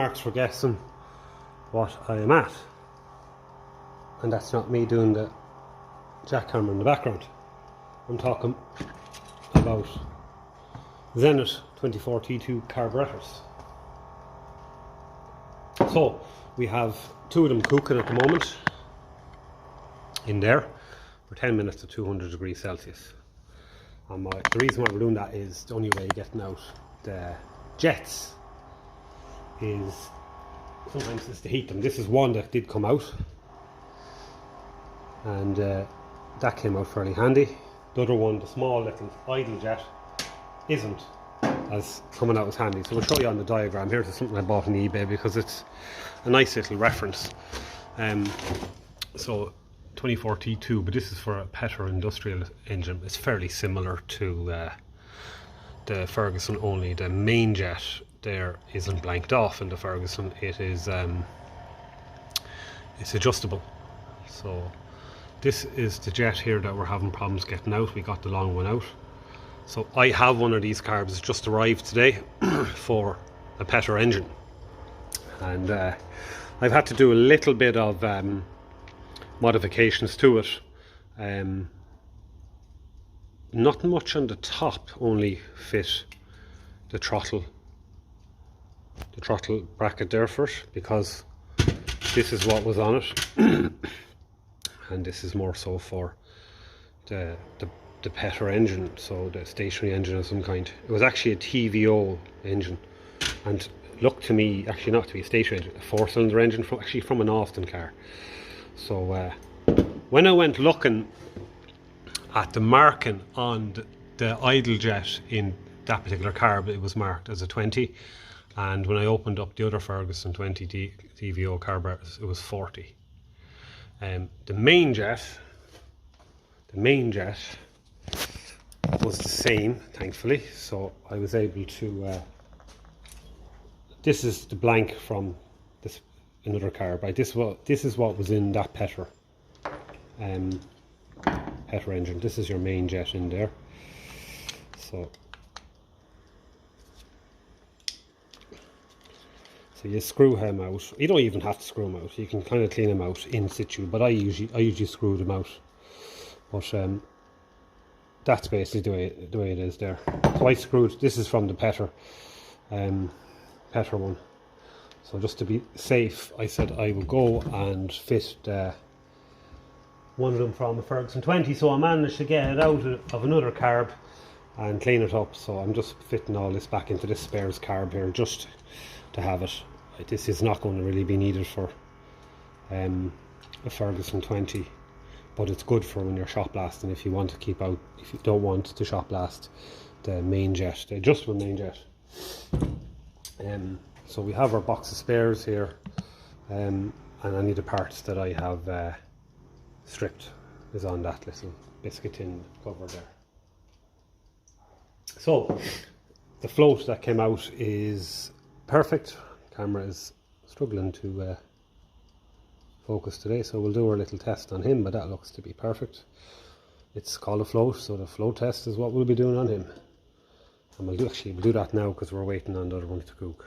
marks for guessing what I am at. And that's not me doing the jackhammer in the background. I'm talking about Zenith 24 T2 carburettors. So we have two of them cooking at the moment in there for 10 minutes at 200 degrees Celsius. And the reason why we're doing that is the only way of getting out the jets is sometimes it's to heat them. This is one that did come out, and that came out fairly handy. The other one, the small little idle jet, isn't as coming out as handy. So we'll show you on the diagram. Here's something I bought on eBay because it's a nice little reference. So 24T2, but this is for a Petter industrial engine. It's fairly similar to the Ferguson, only the main jet there isn't blanked off in the Ferguson. It is it's adjustable. So this is the jet here that we're having problems getting out. We got the long one out. So I have one of these carbs. It's just arrived today for a Petter engine, and I've had to do a little bit of modifications to it. Not much on the top, only fit the throttle bracket there for it, because this is what was on it. And this is more so for the Petter engine, so the stationary engine of some kind. It was actually a TVO engine, and looked to me actually not to be a stationary engine, a 4-cylinder engine from an Austin car. So when I went looking at the marking on the idle jet in that particular carb, it was marked as a 20, and when I opened up the other Ferguson 20 TVO carburetors, it was 40. The main jet was the same, thankfully, so I was able to this is the blank from this another carb, right? This is what was in that Petter engine. This is your main jet in there. So you screw him out. You don't even have to screw him out. You can kind of clean him out in situ, but I usually screw them out. But that's basically the way it is there. So I screwed. This is from the Petter one. So just to be safe, I said I will go and fit one of them from a Ferguson 20. So I managed to get it out of another carb and clean it up. So I'm just fitting all this back into this spares carb here, just to have it. This is not going to really be needed for a Ferguson 20, but it's good for when you're shot blasting, if you want to keep out, if you don't want to shot blast the main jet, the adjustable main jet. So we have our box of spares here, and any of the parts that I have stripped is on that little biscuit tin cover there. So the float that came out is perfect. Camera is struggling to focus today, so we'll do our little test on him, but that looks to be perfect. It's called a float, so the float test is what we'll be doing on him, and we'll do that now because we're waiting on the other ones to cook.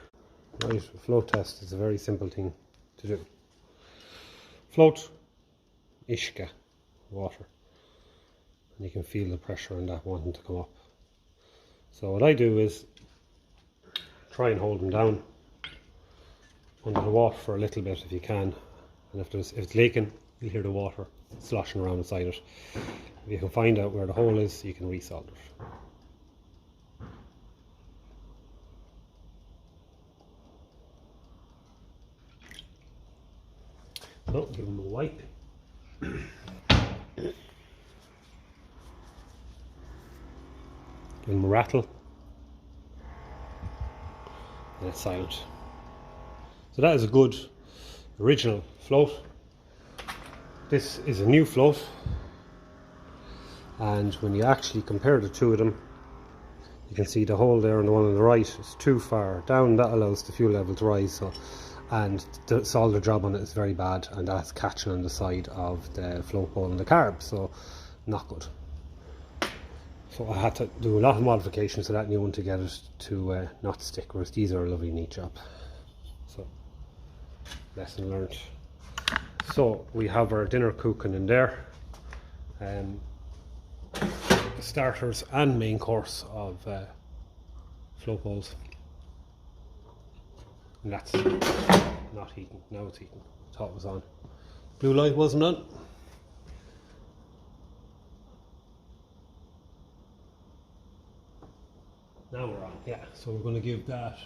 Right, the float test is a very simple thing to do. Float, ishka, water, and you can feel the pressure on that wanting to come up. So what I do is try and hold them down under the water for a little bit if you can, and if it's leaking, you'll hear the water sloshing around inside it. If you can find out where the hole is, you can resolder it. So give them a wipe. Give them a rattle, and it's silent. So that is a good original float. This is a new float, and when you actually compare the two of them, you can see the hole there and the one on the right is too far down. That allows the fuel level to rise, so, and the solder job on it is very bad, and that's catching on the side of the float hole in the carb, so not good. So I had to do a lot of modifications to that new one to get it to not stick, whereas these are a lovely neat job. So lesson learned. So we have our dinner cooking in there, starters and main course of float bowls, and that's not heating. Now it's heating. Thought it was on. Blue light wasn't on. Now we're on. Yeah, so we're going to give that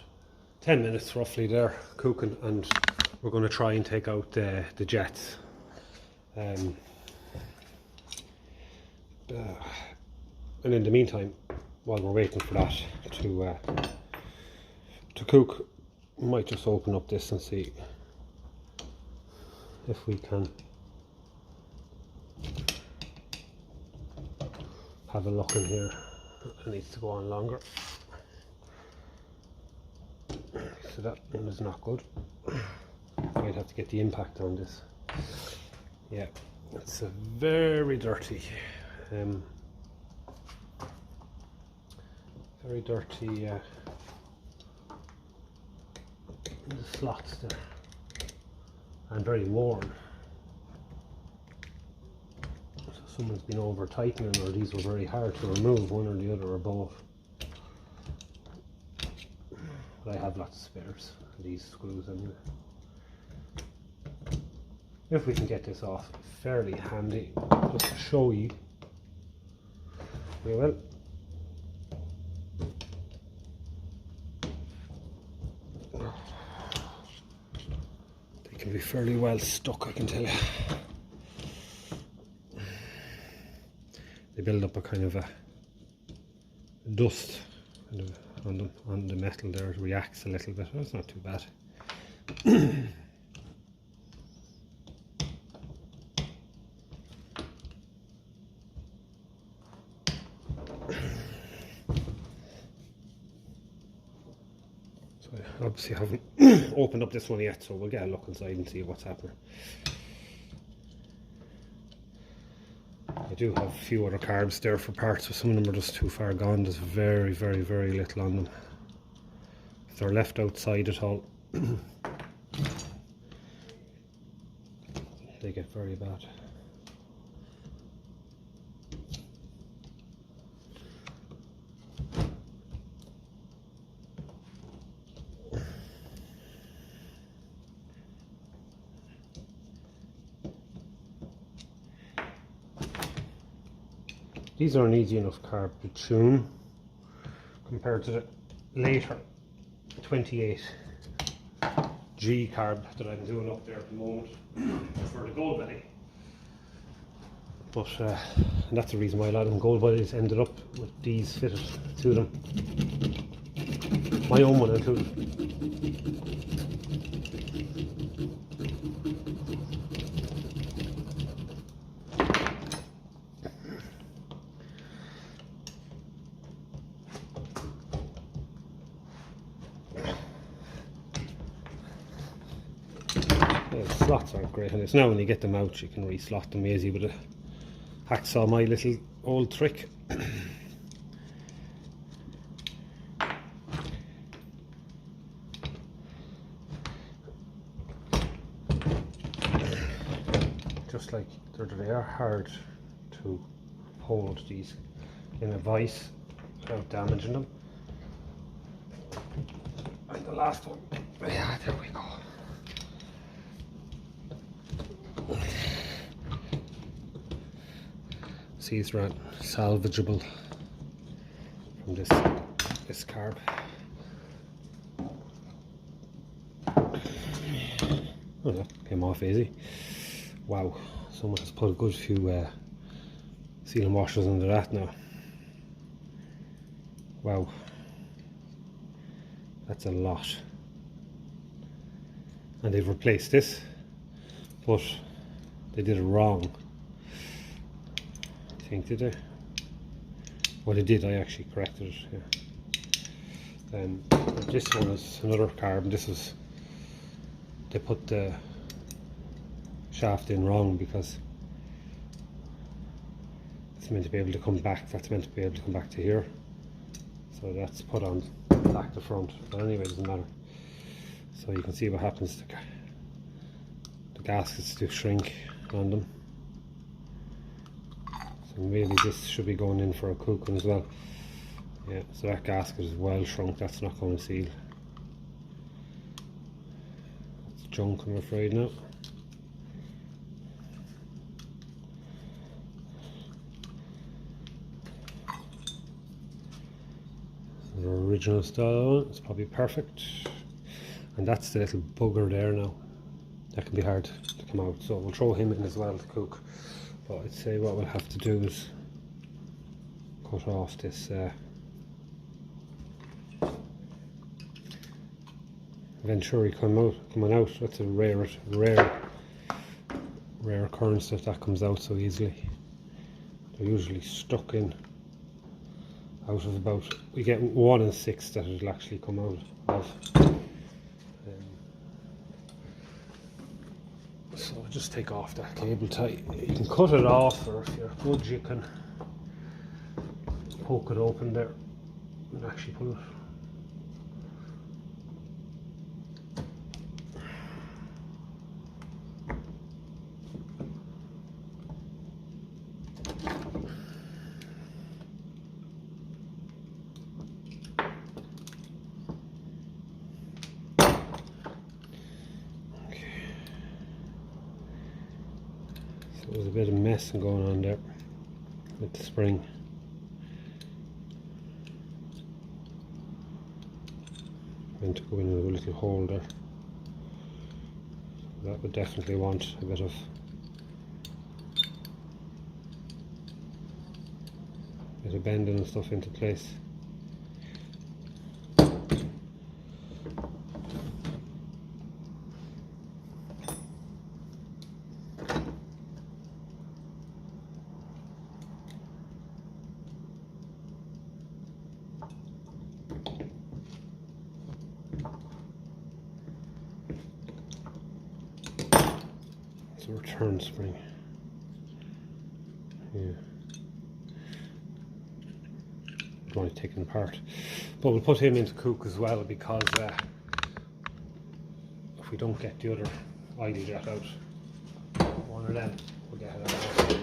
10 minutes roughly there cooking, and we're going to try and take out the jets. And in the meantime, while we're waiting for that to cook, we might just open up this and see if we can have a look in here. It needs to go on longer. So that one is not good. Might have to get the impact on this. Yeah, it's a very dirty, the slots there, and very worn. So someone's been over tightening, or these were very hard to remove, one or the other or both. But I have lots of spares for these screws anyway. If we can get this off fairly handy, just to show you, we will. They can be fairly well stuck, I can tell you. They build up a kind of a dust kind of on the metal there. It reacts a little bit. That's not too bad. So I obviously haven't opened up this one yet, so we'll get a look inside and see what's happening. I do have a few other carbs there for parts, but some of them are just too far gone. There's very, very, very little on them. If they're left outside at all, they get very bad. These are an easy enough carb to tune compared to the later 28G carb that I'm doing up there at the moment for the gold belly. But and that's the reason why a lot of them gold bellies ended up with these fitted to them. My own one included. The slots aren't great, and it's now when you get them out you can re-slot them easy with a hacksaw, my little old trick. Just like they are hard to hold these in a vise without damaging them. And the last one, yeah, there we go. These are salvageable from this carb. Oh, that came off easy. Wow, someone has put a good few sealing washers under that now. Wow, that's a lot. And they've replaced this, but they did it wrong. Did they? Well, they did. I actually corrected it. Yeah. This one is another carb. This is, they put the shaft in wrong because it's meant to be able to come back. That's meant to be able to come back to here. So that's put on back to front. But anyway, it doesn't matter. So you can see what happens to the gaskets to shrink on them. So maybe this should be going in for a cook as well. Yeah, so that gasket is well shrunk, that's not going to seal. That's junk, I'm afraid now. The original style one, it's probably perfect. And that's the little bugger there now. That can be hard to come out, so we'll throw him in as well to cook. But I'd say what we'll have to do is cut off this Venturi coming out. That's a rare occurrence that comes out so easily. They're usually stuck in out of about, we get 1 in 6 that it'll actually come out of. So I'll just take off that cable tie. You can cut it off, or if you're good you can poke it open there and actually pull it. There's a bit of messing going on there with the spring. Meant to go in with a little hole there. That would definitely want a bit of bending and stuff into place. It's a return spring. Yeah. Don't want to take it apart. But we'll put him into cook as well, because if we don't get the other idle jet out, one of them will get it out.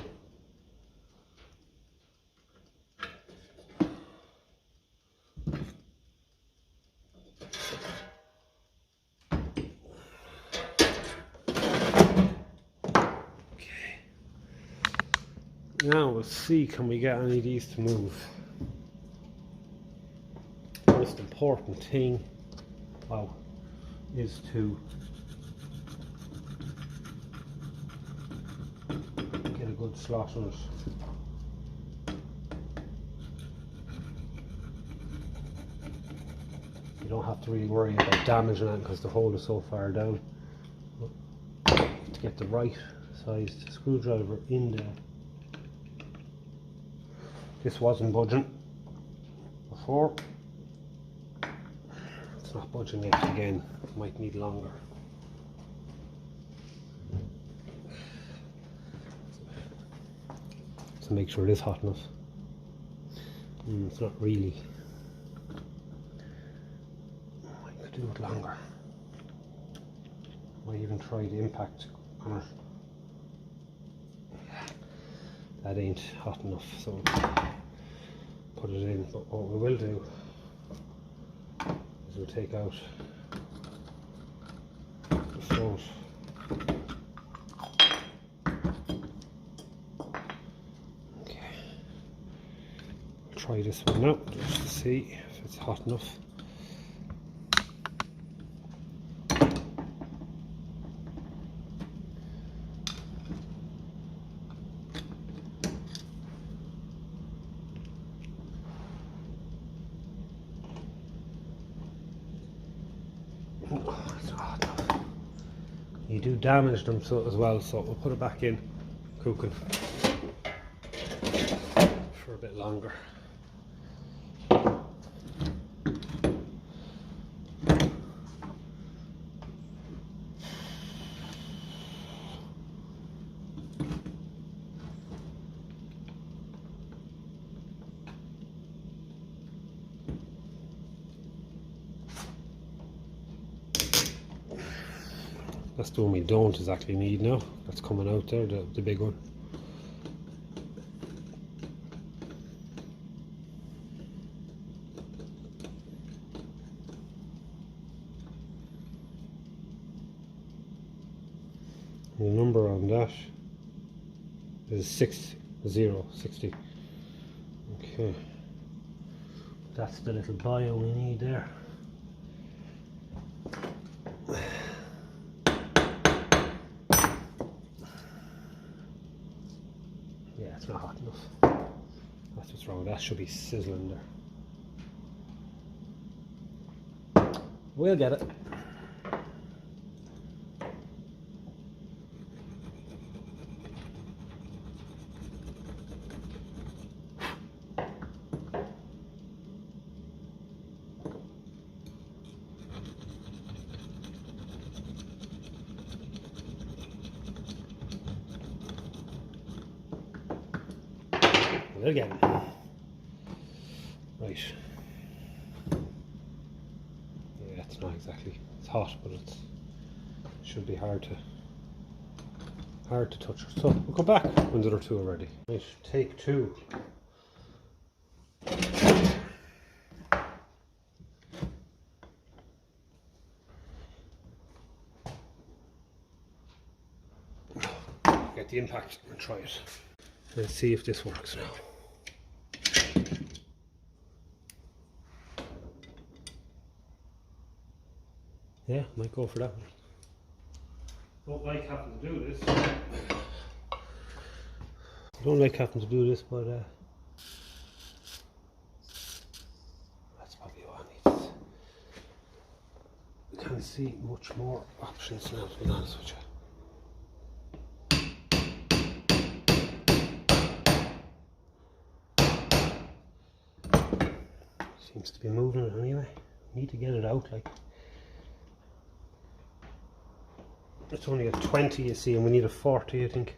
Now we'll see, can we get any of these to move? The most important thing, wow, is to get a good slot on it. You don't have to really worry about damaging it because the hole is so far down. To get the right sized screwdriver in there. This wasn't budging before. It's not budging yet again. It might need longer. So make sure it is hot enough. It's not really. I could do it longer. Might even try the impact on it. That ain't hot enough, so put it in. But what we will do is we'll take out the float. Okay, we'll try this one out just to see if it's hot enough. You do damage them so as well, so we'll put it back in cooking for a bit longer. That's the one we don't exactly need now. That's coming out there, the big one. The number on that is 6060. Okay, that's the little bio we need there. Yeah, it's not hot enough. That's what's wrong. That should be sizzling there. We'll get it. Again, right. Yeah, it's not exactly. It's hot, but it should be hard to touch. So we'll come back when the other two are ready. Right, take two. Get the impact and try it. Let's see if this works now. Yeah, might go for that one. Don't like having to do this. I don't like having to do this, but that's probably what I need. We can't see much more options now, to be honest with you. Seems to be moving it anyway. Need to get it out, like. It's only a 20, you see, and we need a 40, I think.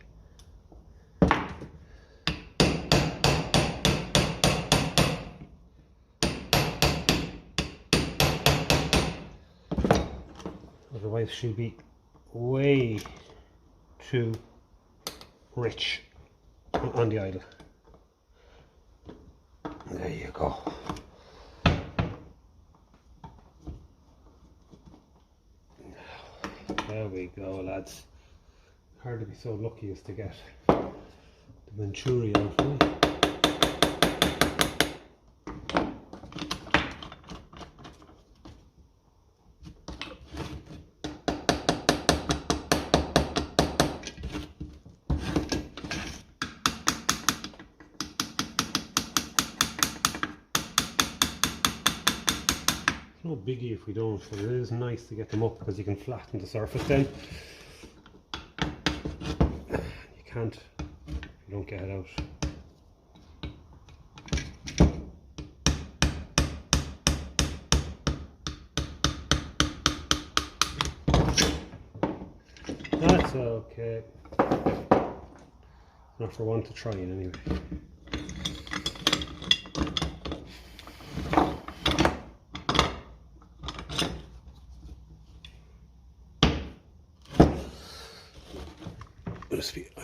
Otherwise she'll be way too rich on the idle. There you go. There we go, lads. Hard to be so lucky as to get the Venturi out of me. No biggie if we don't, but it is nice to get them up because you can flatten the surface then. You can't if you don't get it out. That's okay. Not for one to try in anyway.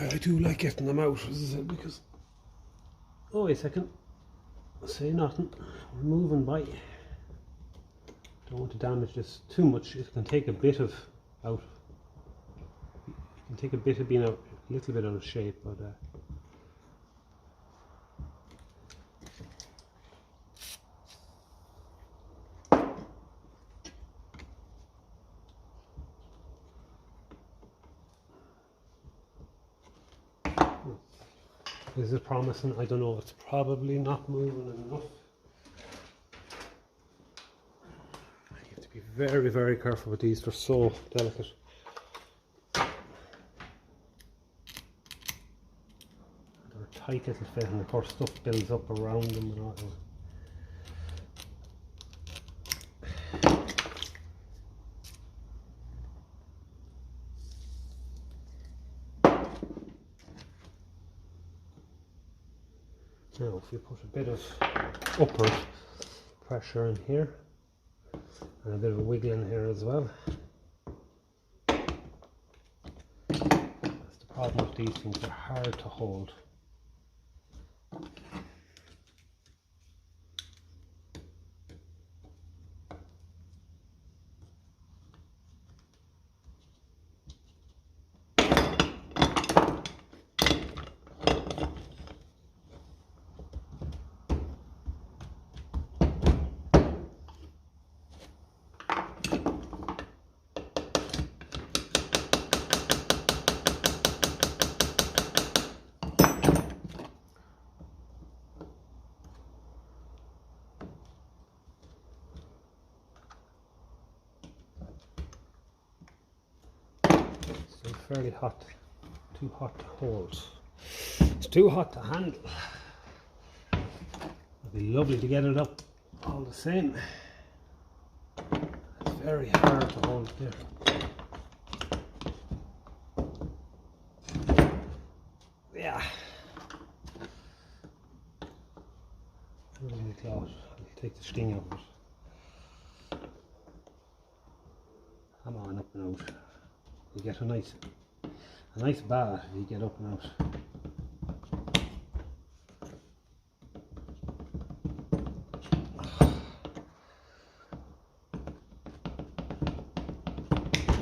I do like getting them out, as I said, because... Oh, wait a second. Say nothing. We're moving by. Don't want to damage this too much. It can take a bit of out. It can take a bit of being out, a little bit out of shape, but... Is it promising? I don't know. It's probably not moving enough. You have to be very, very careful with these. They're so delicate. They're a tight little fit, and of course stuff builds up around them and all. Now if you put a bit of upward pressure in here and a bit of a wiggle in here as well, problem with these things, they're hard to hold. So fairly hot, too hot to hold. It's too hot to handle. It'd be lovely to get it up all the same. It's very hard to hold there. Yeah. Really close. I'll take the sting out of it. Come on, up and out. You get a nice bath if you get up and out.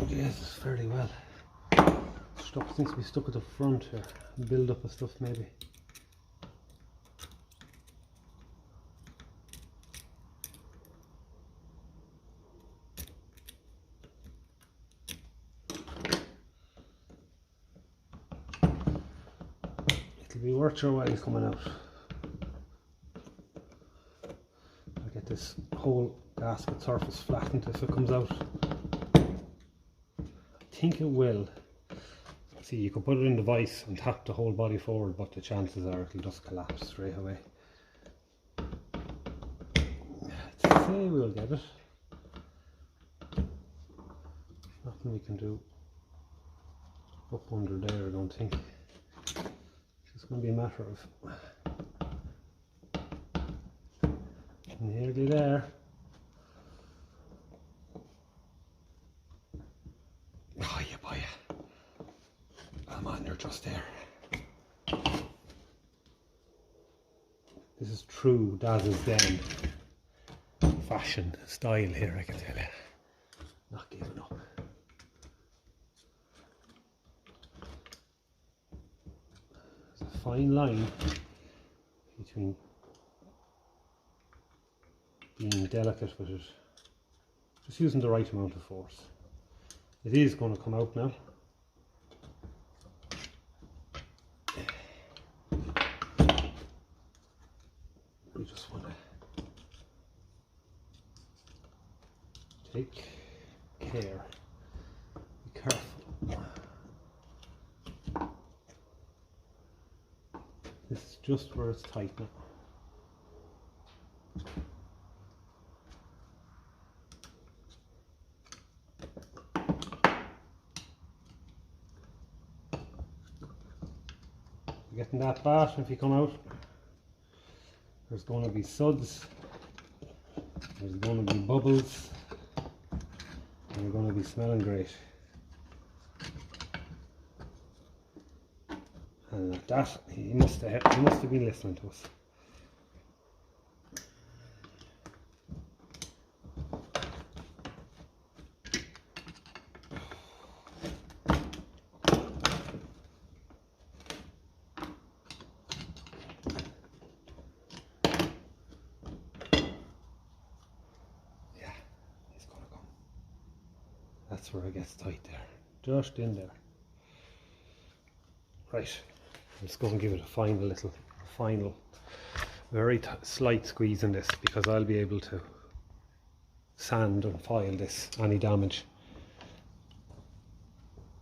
Yes, it's fairly well. Stuff seems to be stuck at the front here. Build up of stuff maybe. It'll be worth your while coming out. I'll get this whole gasket surface flattened if it comes out. I think it will. See, you can put it in the vise and tap the whole body forward, but the chances are it'll just collapse straight away. Let's say we'll get it. Nothing we can do up under there, I don't think. It's going to be a matter of nearly there. Oh, yeah, boy. Come on, you're just there. This is true Daz's Den fashion style here, I can tell you. Not giving up. There's a fine line between being delicate with it, just using the right amount of force. It is going to come out now. We just want to take care, be careful. This is just where it's tight now. Getting that bath if you come out. There's going to be suds, there's going to be bubbles, and you're going to be smelling great. And at that, he must have been listening to us. That's where it gets tight there, just in there. Right, let's go and give it a final, very slight squeeze in this, because I'll be able to sand and file this, any damage,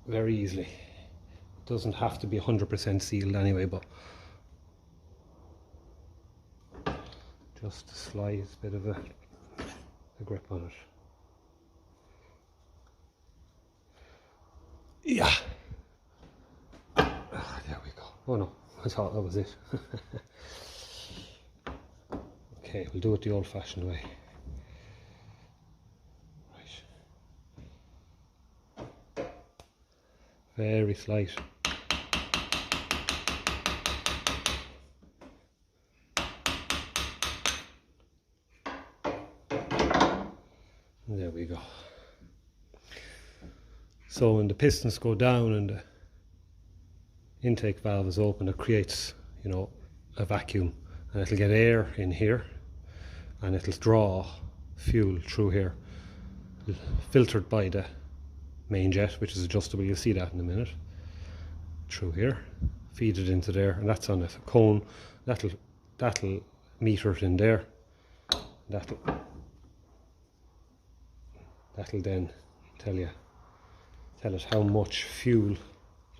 very easily. It doesn't have to be 100% sealed anyway, but just a slight bit of a grip on it. Yeah. Ah, there we go. Oh no, I thought that was it. Okay, we'll do it the old-fashioned way. Right. Very slight. we go. So when the pistons go down and the intake valve is open, it creates, you know, a vacuum, and it'll get air in here and it'll draw fuel through here, filtered by the main jet, which is adjustable. You'll see that in a minute. Through here, feed it into there, and that's on a cone. That'll meter it in there. That'll then tell it how much fuel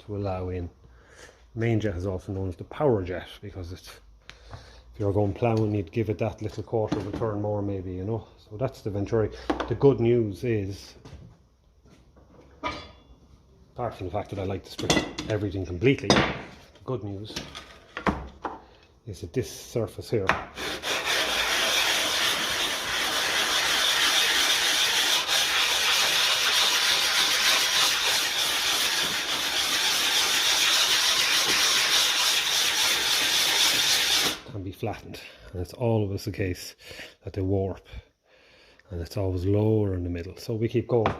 to allow in. Main jet is also known as the power jet, because it's, if you're going ploughing, you'd give it that little quarter of a turn more maybe, you know. So that's the Venturi. The good news is, apart from the fact that I like to strip everything completely, the good news is that this surface here can be flattened, and it's always the case that they warp, and it's always lower in the middle. So we keep going.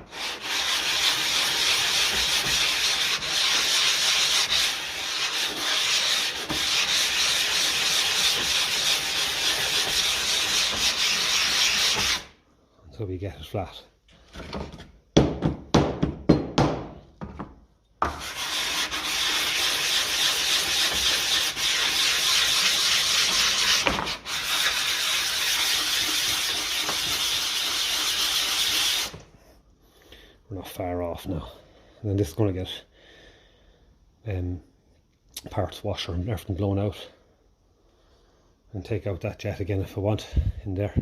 So we get it flat. We're not far off now. And then this is going to get parts washer and everything blown out, and take out that jet again if I want in there.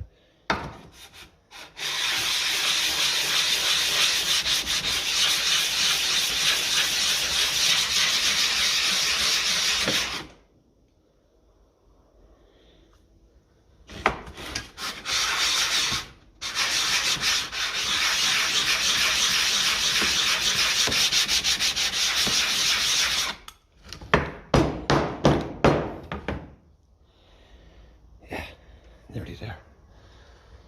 Nearly there.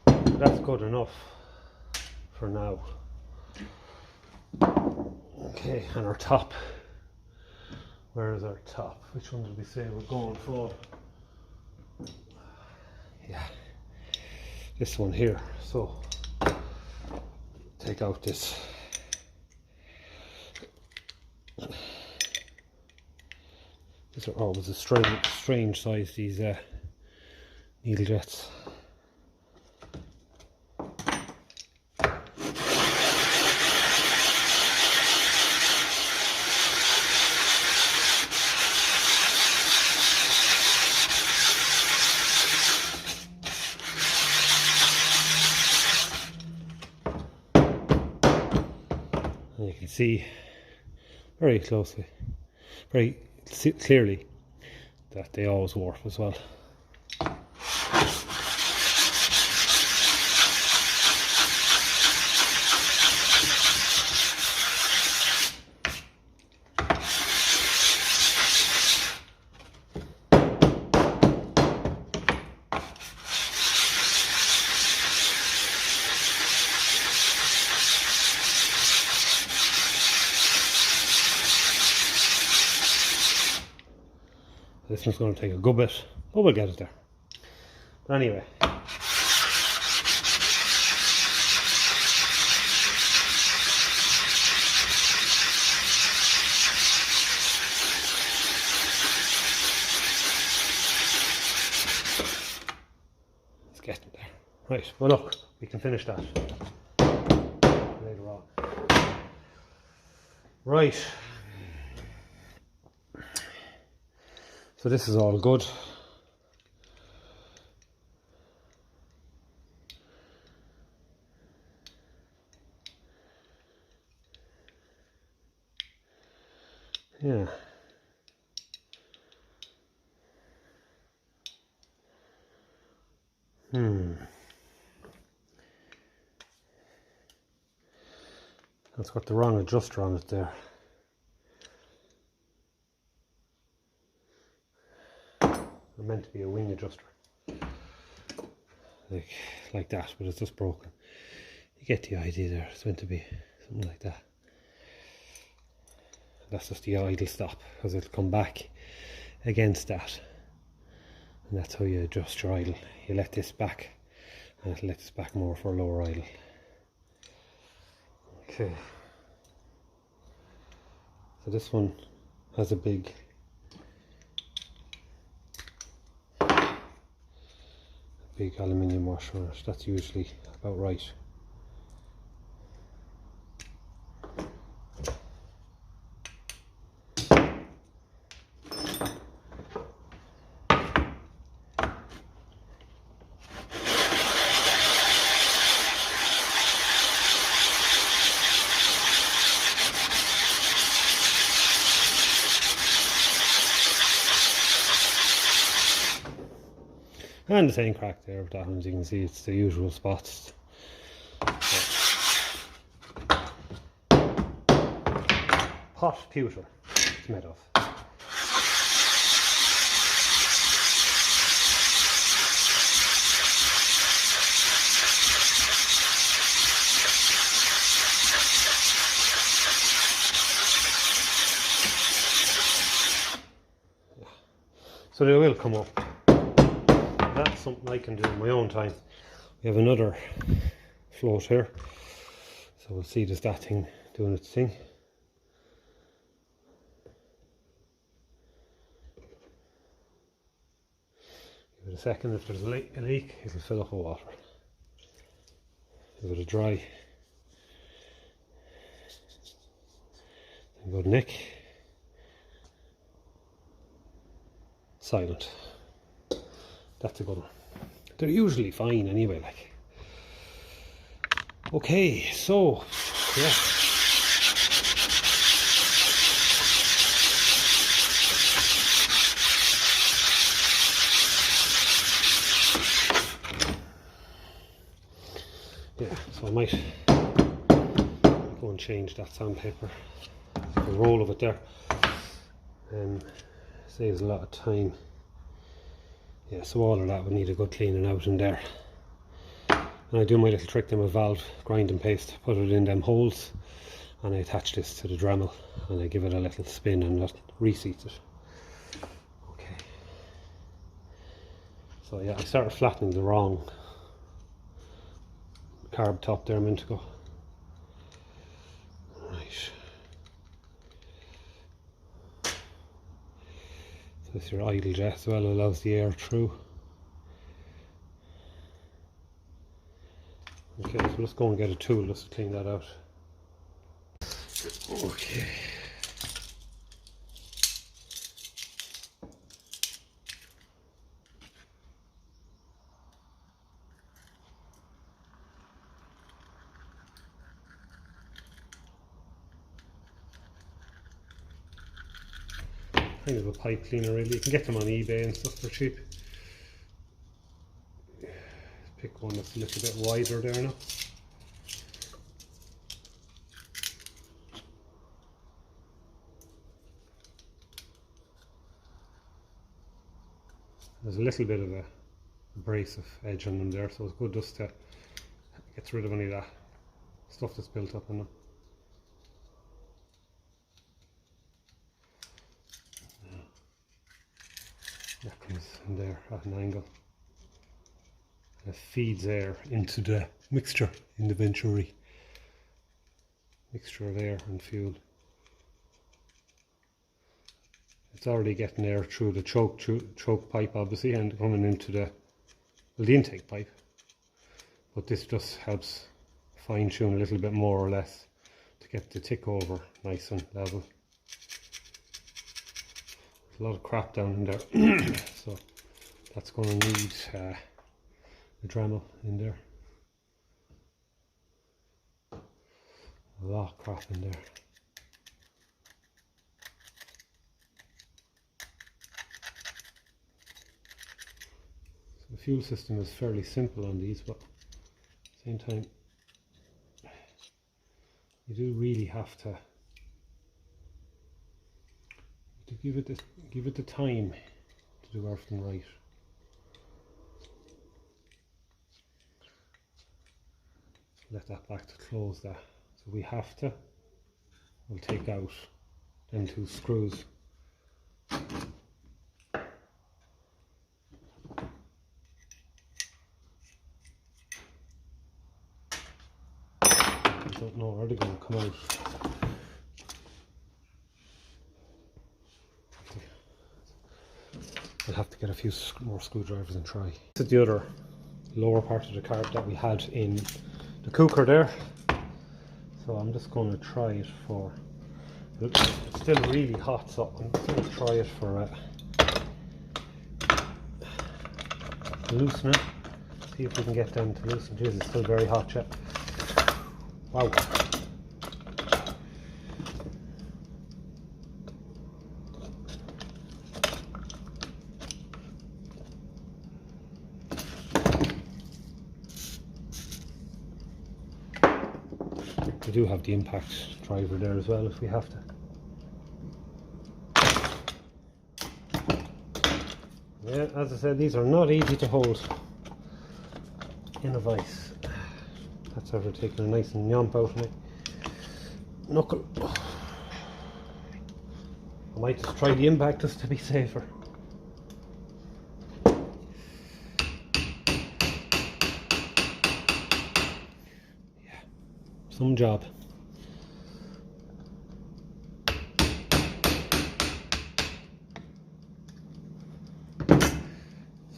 That's good enough for now. Okay, and our top. Where is our top? Which one did we say we're going for? Yeah, this one here. So take out this. These are always a strange size, these needle jets. And you can see very closely, very clearly, that they always warp as well. This one's going to take a good bit, but we'll get it there. But anyway, it's getting there. Right, well look, we can finish that later on. Right. So this is all good. Yeah. That's got the wrong adjuster on it there. Meant to be a wing adjuster, like that, but it's just broken. You get the idea there, it's meant to be something like that. That's just the idle stop, because it'll come back against that. And that's how you adjust your idle. You let this back, and it'll let this back more for a lower idle. Okay. So this one has a big aluminium washer on it. That's usually about right. And the same crack there with that one, as you can see, it's the usual spots. Hot pewter it's made of. So they will come up. That's something I can do in my own time. We have another float here, so we'll see does that thing doing its thing. Give it a second. If there's a leak, it'll fill up with water. Give it a dry. Good nick. Silent. That's a good one. They're usually fine anyway, like. Okay, so yeah. Yeah, so I might go and change that sandpaper. A roll of it there. Saves a lot of time. Yeah, so all of that would need a good cleaning out in there. And I do my little trick then with valve grinding paste, put it in them holes, and I attach this to the Dremel and I give it a little spin and that reseats it. Okay. So yeah, I started flattening the wrong carb top there a minute ago. Right. This your idle jet as well, allows the air through. Okay, so let's go and get a tool just to clean that out. Okay. Kind of a pipe cleaner really. You can get them on eBay and stuff for cheap. Pick one that's a little bit wider there now. There's a little bit of a abrasive edge on them there, so it's good just to get rid of any of that stuff that's built up in them. That comes in there at an angle. And it feeds air into the mixture in the Venturi. Mixture of air and fuel. It's already getting air through the choke pipe obviously and coming into the intake pipe. But this just helps fine tune a little bit more or less to get the tick over nice and level. A lot of crap down in there, so that's going to need a Dremel in there. A lot of crap in there. So the fuel system is fairly simple on these, but at the same time, you do really have to give it the time to do everything right. let that back to close that. So we have to, we'll take out them 2 screws. I don't know where they're going to come out. I'll have to get a few more screwdrivers and try. This is the other lower part of the carb that we had in the cooker there. So I'm just going to try it for, it's still really hot, so I'm just going to try it for loosen it. See if we can get them to loosen. Jeez, it's still very hot, yeah. Wow. We do have the impact driver there as well if we have to. Yeah, as I said, these are not easy to hold in a vice. That's after taking a nice and yomp out of my knuckle. I might just try the impact just to be safer. Yeah, some job.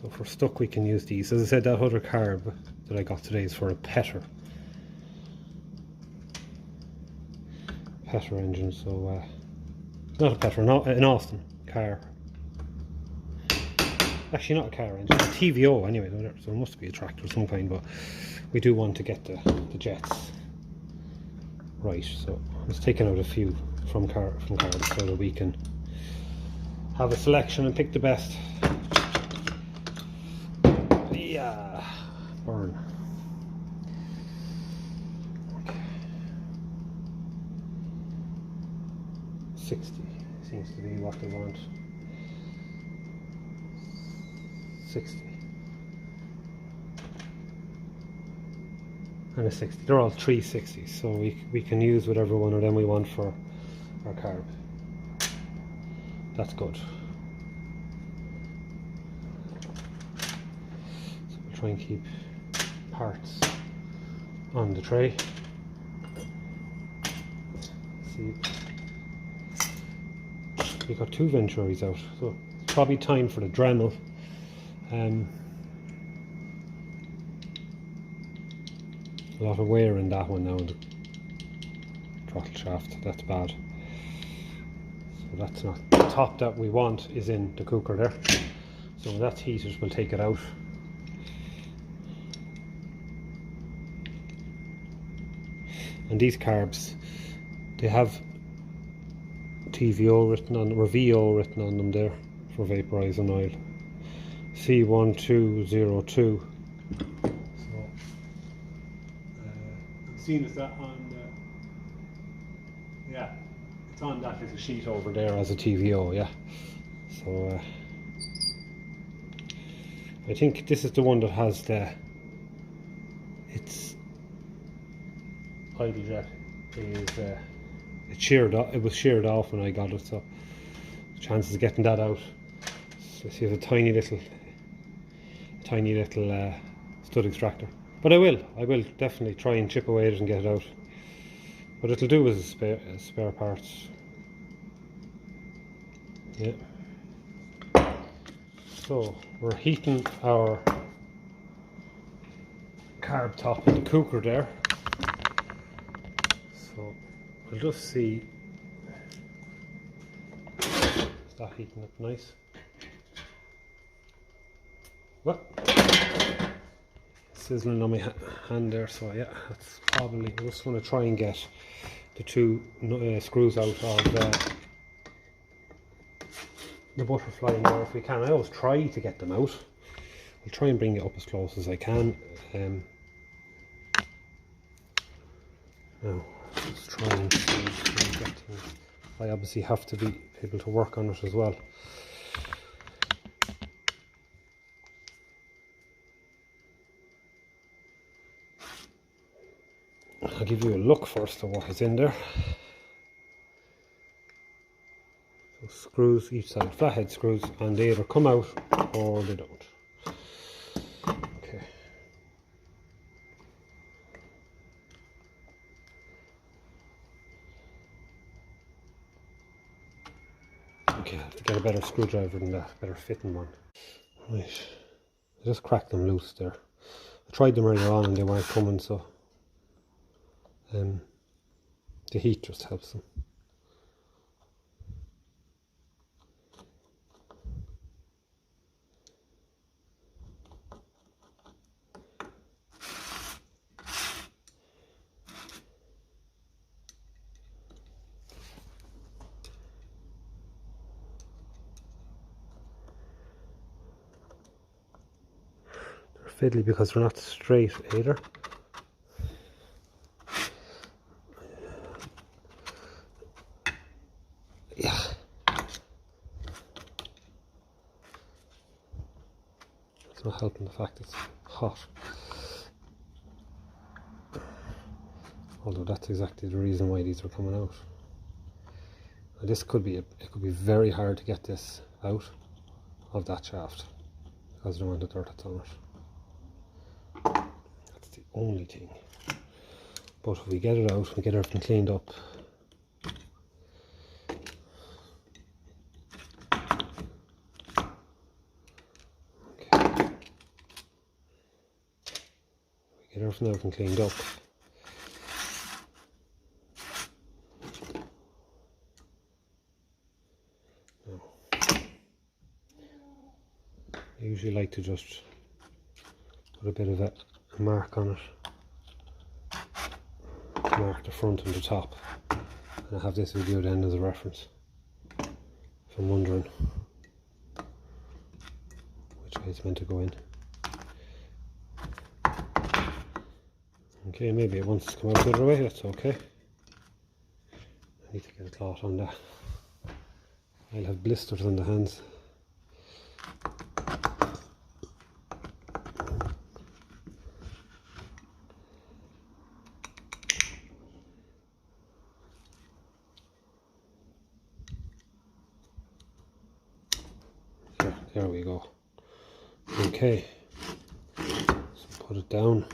So for stuck we can use these. As I said, that other carb that I got today is for a Petter engine, so not a Petter, not an Austin car. Actually not a car engine, a TVO anyway, so it must be a tractor of some kind, but we do want to get the jets right, so I'm just taking out a few from cars so that we can have a selection and pick the best. Yeah, burn. Okay. 60 seems to be what they want. 60 and a 60. They're all 360s, so we can use whatever one of them we want for our carb. That's good. So we'll try and keep parts on the tray. See, we got 2 Venturis out, so it's probably time for the Dremel. A lot of wear in that one now, in the throttle shaft. That's bad. So that's not the top that we want is in the cooker there. So when that's heated, we'll take it out. And these carbs, they have TVO written on, or VO written on them there for vaporizing oil. C1202. So Zenith that on yeah, it's on that little sheet over there as a TVO, yeah. So I think this is the one that has the, it's idle jet is it sheared off, it was sheared off when I got it, so chances of getting that out. So see, it's a tiny little stud extractor. But I will definitely try and chip away at it and get it out. But it'll do as spare parts. Yeah. So we're heating our carb top in the cooker there. So we'll just see. Is that heating up nice? What? Sizzling on my hand there, so yeah, that's probably, I just want to try and get the 2 screws out of the butterfly in there if we can. I always try to get them out. I'll try and bring it up as close as I can. Now, let's try and see if we can get things. I obviously have to be able to work on it as well. I'll give you a look first at what is in there. So screws each side, flathead screws, and they either come out or they don't. Okay. Okay, I'll get a better screwdriver than that, better fitting one. Right, I just cracked them loose there. I tried them earlier on and they weren't coming, so the heat just helps them. They're fiddly because they're not straight either. Yeah. It's not helping the fact it's hot. Although that's exactly the reason why these are coming out. And this could be, it could be very hard to get this out of that shaft because of the amount of dirt that's on it. That's the only thing. But if we get it out, we get everything cleaned up. Okay. We get everything out and cleaned up. I usually like to just put a bit of a mark on it, mark the front and the top, and I have this video then as a reference if I'm wondering which way it's meant to go in. Okay, maybe it wants to come out the other way, that's okay. I need to get a cloth on that. I'll have blisters on the hands. There we go. Okay, so put it down.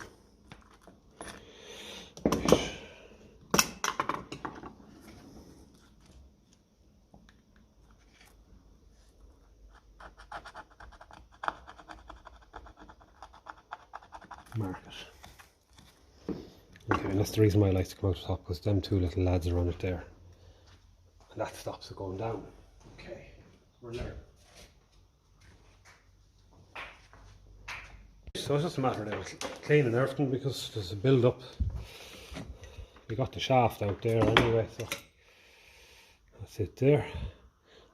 Mark it. Okay, and that's the reason why I like to come out the top, because them two little lads are on it there. And that stops it going down. Okay, we're there. So it's just a matter of cleaning everything because there's a build up. We got the shaft out there anyway, so that's it there.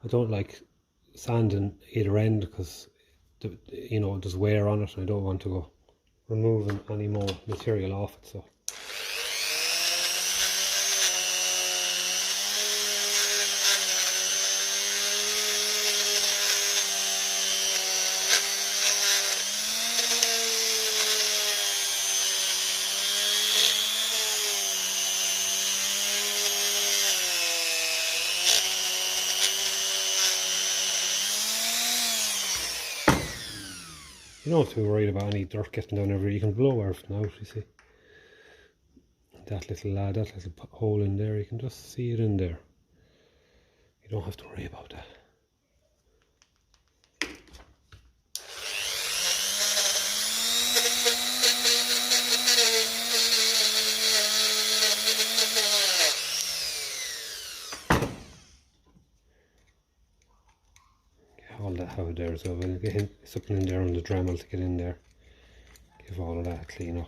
I don't like sanding either end because you know there's wear on it and I don't want to go removing any more material off it. So you're not too worried about any dirt getting down everywhere. You can blow everything out, you see. That little hole in there, you can just see it in there. You don't have to worry about that. All that out there, so we'll get something in there on the Dremel to get in there. Give all of that a clean out.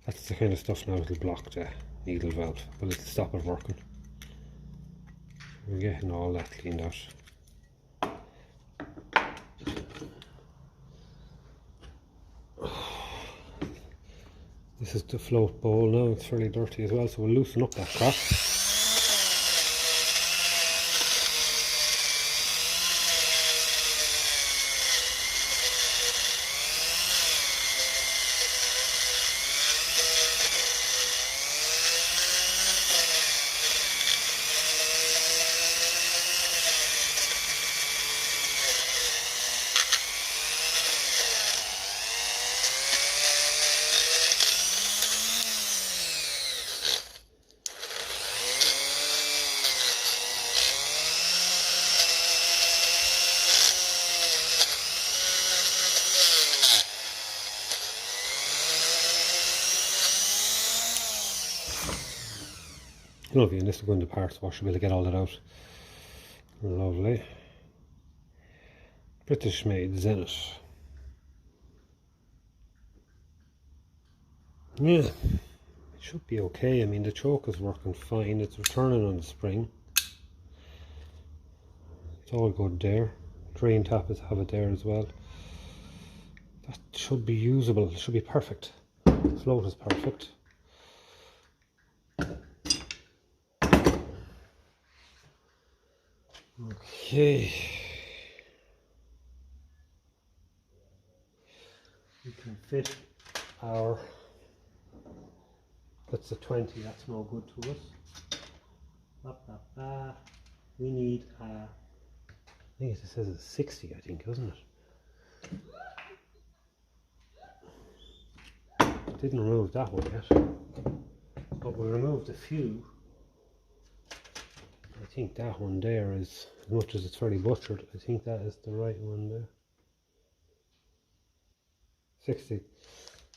That's the kind of stuff now that'll block the needle valve, but it'll stop it working. We're getting all that cleaned out. This is the float bowl now, it's fairly dirty as well, so we'll loosen up that crap. Lovely, and this will go in the parts washer, we'll get all that out. Lovely. British made Zenith. Yeah, it should be okay. I mean, the choke is working fine, it's returning on the spring. It's all good there. Drain tap is have it there as well. That should be usable, it should be perfect. The float is perfect. Okay. We can fit our, that's a 20, that's no good to us. We need a, I think it says it's 60, I think, doesn't it? Didn't remove that one yet, but we removed a few. I think that one there is, as much as it's fairly butchered, I think that is the right one there. 60.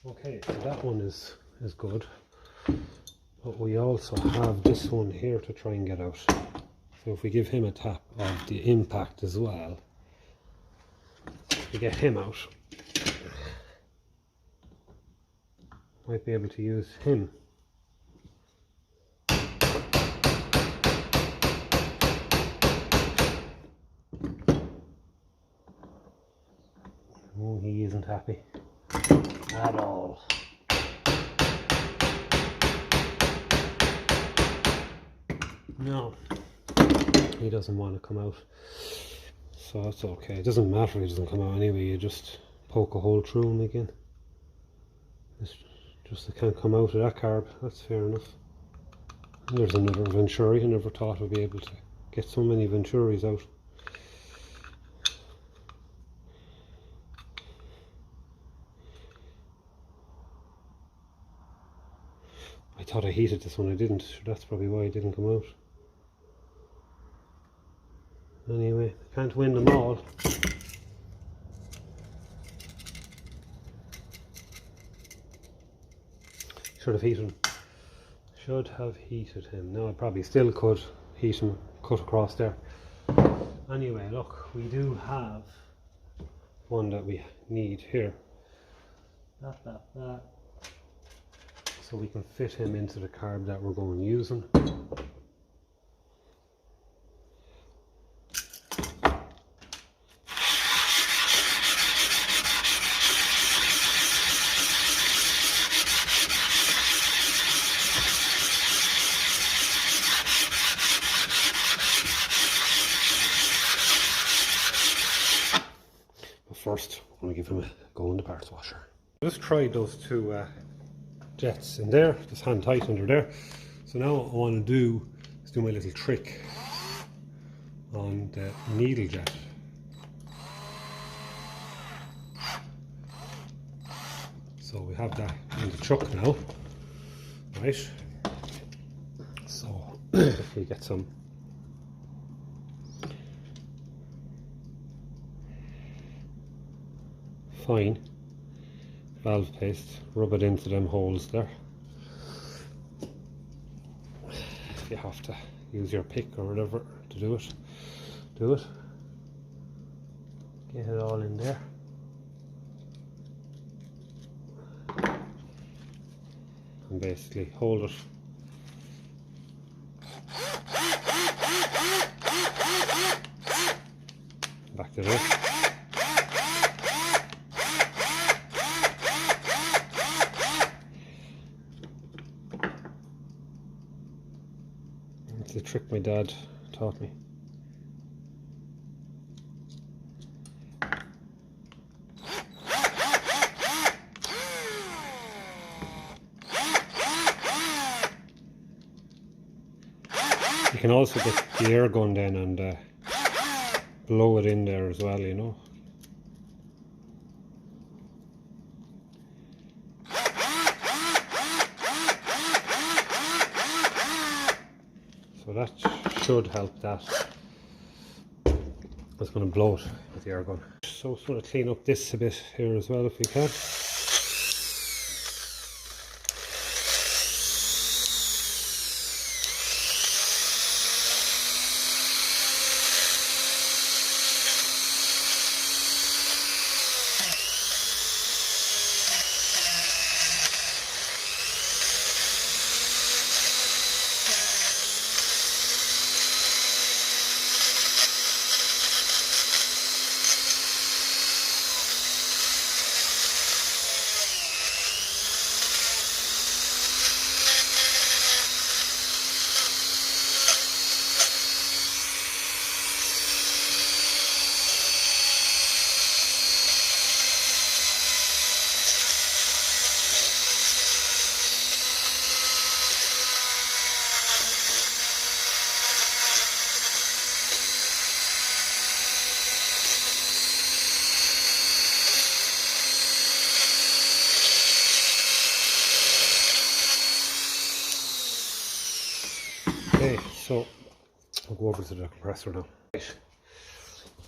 Okay, so that one is good. But we also have this one here to try and get out. So if we give him a tap of the impact as well, to get him out, might be able to use him. Oh, he isn't happy at all. No, he doesn't want to come out, so that's okay. It doesn't matter if he doesn't come out anyway, you just poke a hole through him again. It's just they can't come out of that carb, that's fair enough. And there's another Venturi. I never thought I'd be able to get so many Venturis out. I thought I heated this one, I didn't, so that's probably why it didn't come out. Anyway, I can't win them all. Should have heated him. Should have heated him. Now I probably still could heat him, cut across there. Anyway, look, we do have one that we need here. That. So we can fit him into the carb that we're going using. But first, I'm going to give him a go in the parts washer. Just tried those two jets in there, just hand tight under there. So now what I want to do is do my little trick on the needle jet. So we have that in the chuck now, right? So if we get some fine valve paste, rub it into them holes there. If you have to use your pick or whatever to do it, do it. Get it all in there. And basically hold it. Back to this. It's a trick my dad taught me. You can also get the air gun then and blow it in there as well, you know. So that should help that. I'm just going to blow it with the air gun. So sort of clean up this a bit here as well if we can. So I'll go over to the compressor now. Right.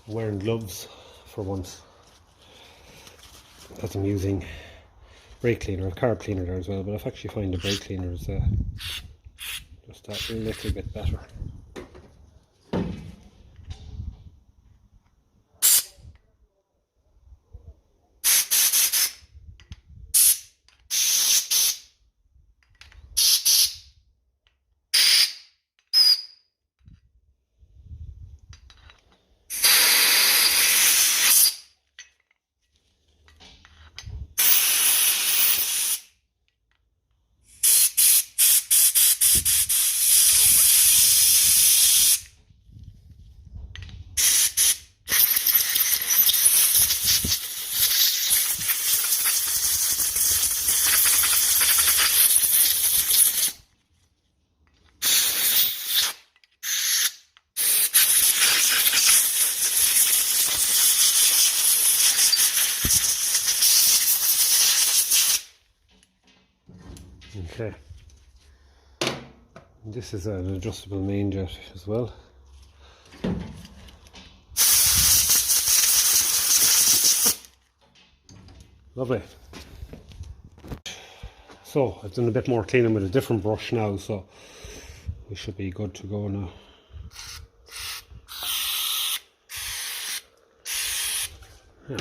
I'm wearing gloves for once, as I'm using brake cleaner. I have carb cleaner there as well, but I've actually find the brake cleaner is just that little bit better. Okay, and this is an adjustable main jet as well. Lovely. So I've done a bit more cleaning with a different brush now, so we should be good to go now. Yeah.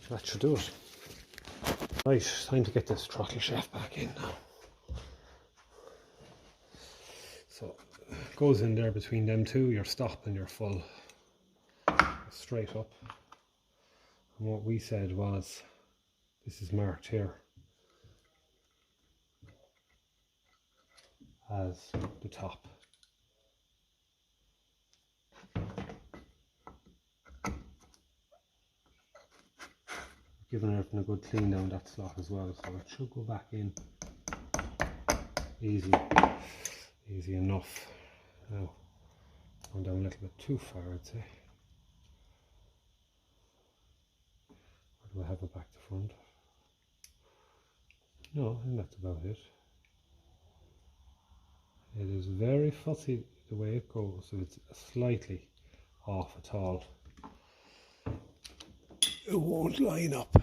That should do it. Right, time to get this throttle shaft back in now. So it goes in there between them two, your stop and your full, straight up. And what we said was, this is marked here as the top. Giving everything a good clean down that slot as well, so it should go back in easy enough. Now, going down a little bit too far, I'd say. Or do I have it back to front? No, I think that's about it. It is very fussy the way it goes, so it's slightly off at all. It won't line up.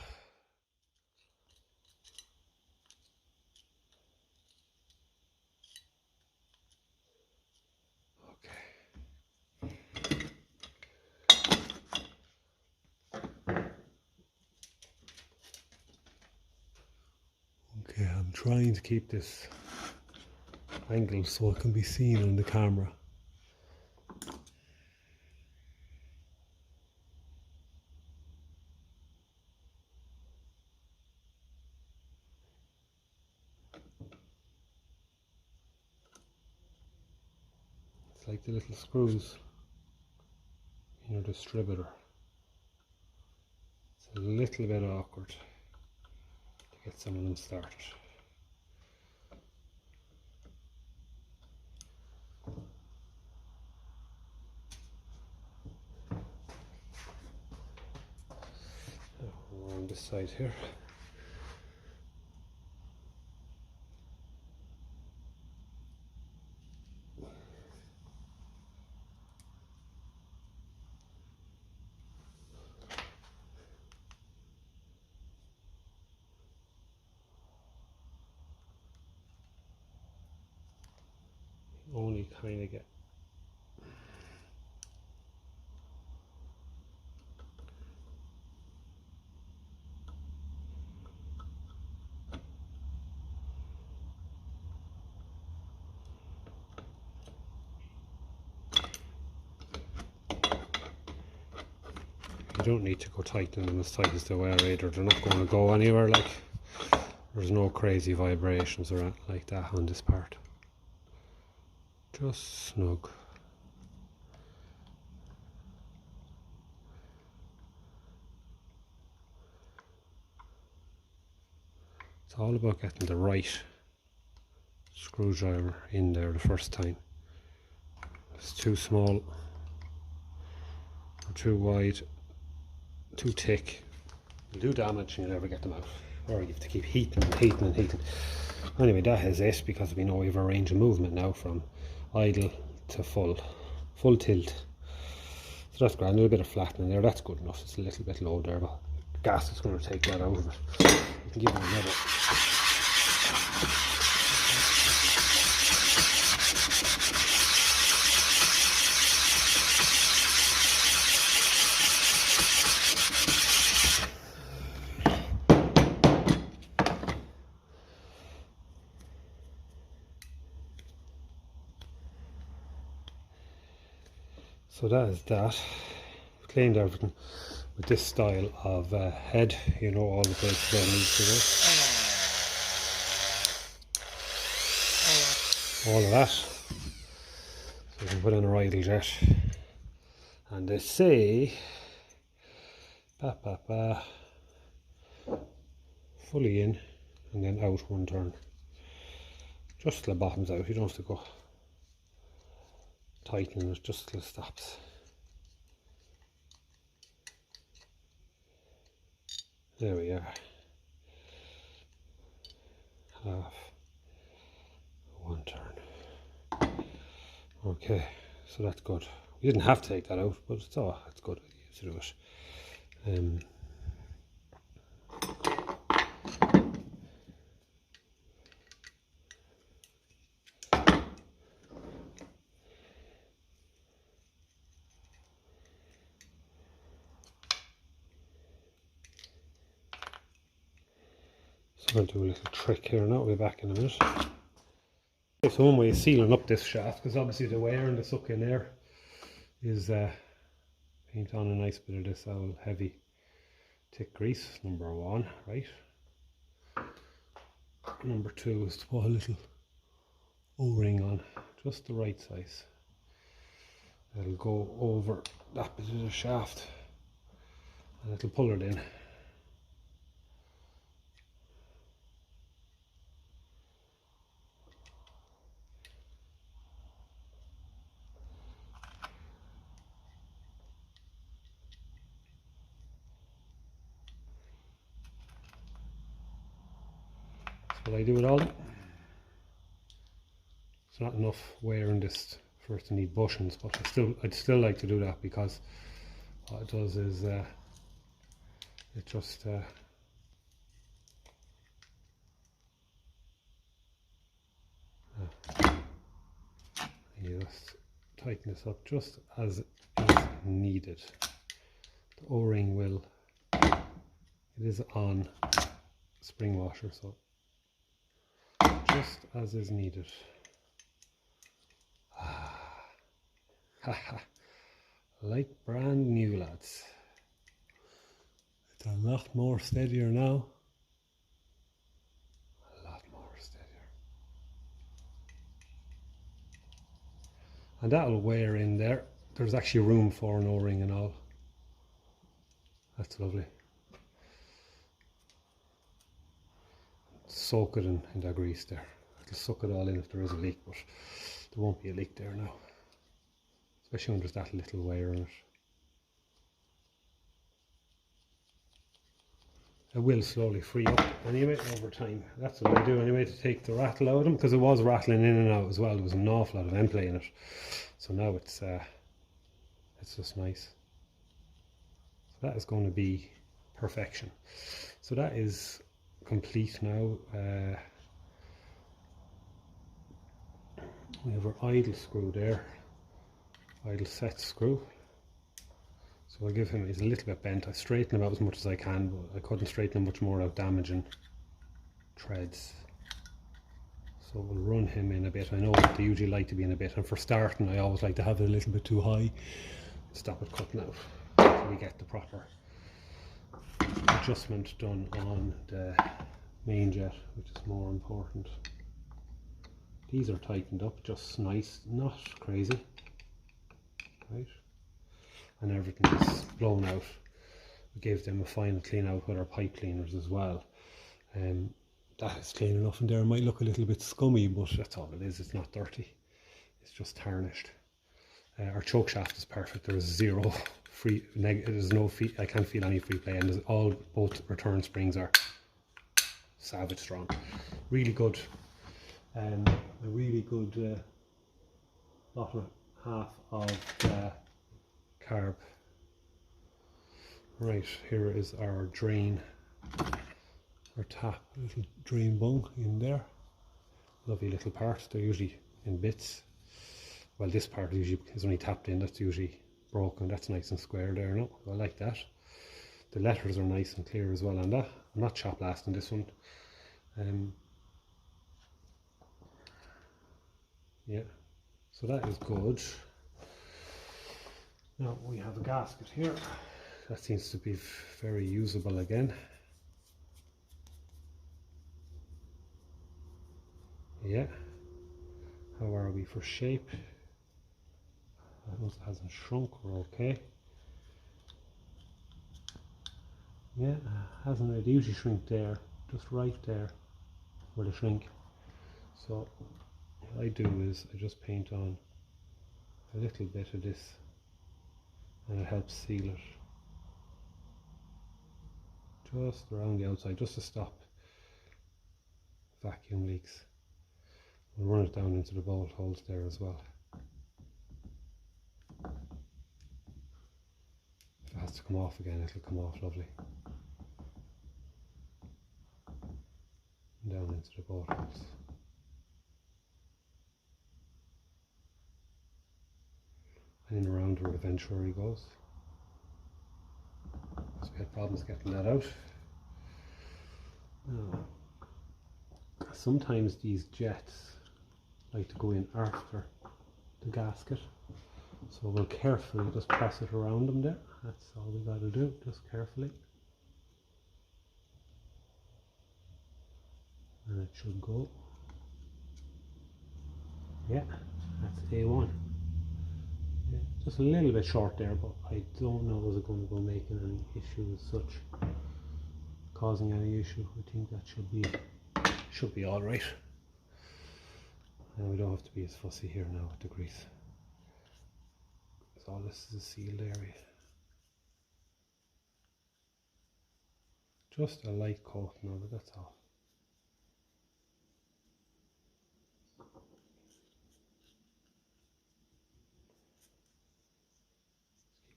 Okay, I'm trying to keep this angle so it can be seen on the camera. It's like the little screws in your distributor. It's a little bit awkward to get some of them started. On this side here. Only kind of get don't need to go tightening them as tight as they were either. They're not going to go anywhere. Like, there's no crazy vibrations or anything like that on this part. Just snug. It's all about getting the right screwdriver in there the first time. It's too small or too wide, too thick, you'll do damage and you'll never get them out. Or you have to keep heating and heating and heating. Anyway, that is it, because we know we have a range of movement now from idle to full tilt. So that's grand. A little bit of flattening there, that's good enough. It's a little bit low there, but gas is going to take that out of it. You can give it another. So that is that. We've cleaned everything with this style of head, you know, all the places that need to go. All of that. So we can put in a idle jet. And they say, fully in and then out one turn. Just till the bottom's out, you don't have to go tightening it, just till it stops. There we are. Half. One turn. Okay, so that's good. We didn't have to take that out, but it's all, it's good to do it. So I'll do a little trick here now, we'll be back in a minute. Okay, so one way of sealing up this shaft, because obviously the wear and the suck in air, is paint on a nice bit of this old heavy thick grease, number one, right? Number two is to put a little O-ring on, just the right size. It'll go over that bit of the shaft and it'll pull it in. That's what I do with all. It's not enough wear in this for it to need bushings, but I'd still like to do that, because what it does is it just you just tighten this up just as is needed. The O-ring will, it is on spring washer, so just as is needed. Like brand new, lads. It's a lot more steadier now. A lot more steadier. And that'll wear in there. There's actually room for an O-ring and all. That's lovely. Soak it in that grease there. It'll suck it all in if there is a leak, but there won't be a leak there now. Especially when there's that little wear in it. It will slowly free up anyway over time. That's what I do anyway, to take the rattle out of them, because it was rattling in and out as well. There was an awful lot of end play in it. So now it's just nice. So that is going to be perfection. So that is complete now. We have our idle screw there. Idle set screw. So I'll give him, he's a little bit bent. I straighten him out as much as I can, but I couldn't straighten him much more without damaging threads. So we'll run him in a bit. I know they usually like to be in a bit, and for starting I always like to have it a little bit too high. Stop it cutting out. till we get the proper adjustment done on the main jet, which is more important. These are tightened up just nice, not crazy, right? And everything is blown out. We gave them a final clean out with our pipe cleaners as well. That is clean enough in there. It might look a little bit scummy, but that's all it is. It's not dirty. It's just tarnished. Our choke shaft is perfect. There is zero free, there's no fee, I can't feel any free play, and both return springs are savage strong. Really good. A really good bottom half of the carb. Right, here is our drain, our tap, little drain bung in there. Lovely little part. They're usually in bits. Well, this part usually is only tapped in. That's usually broken. That's nice and square there. No, I like that. The letters are nice and clear as well on that. I'm not shot blasting this one. Yeah, so that is good. Now we have a gasket here. That seems to be very usable again. Yeah. How are we for shape? That hasn't shrunk, we're okay. Yeah, hasn't it? Usually shrink there, just right there where they shrink. So what I do is I just paint on a little bit of this, and it helps seal it just around the outside, just to stop vacuum leaks. We'll run it down into the bolt holes there as well. If it has to come off again, it'll come off lovely. And down into the bolt holes. And in around where the venturi goes. So we had problems getting that out. Now, sometimes these jets like to go in after the gasket, so we'll carefully just press it around them there. That's all we got to do, just carefully, and it should go. Yeah, that's A1. Yeah, just a little bit short there, but I don't know is it going to go making any issue as such, causing any issue. I think that should be all right. And we don't have to be as fussy here now with the grease. So all this is a sealed area. Just a light coating of it, that's all.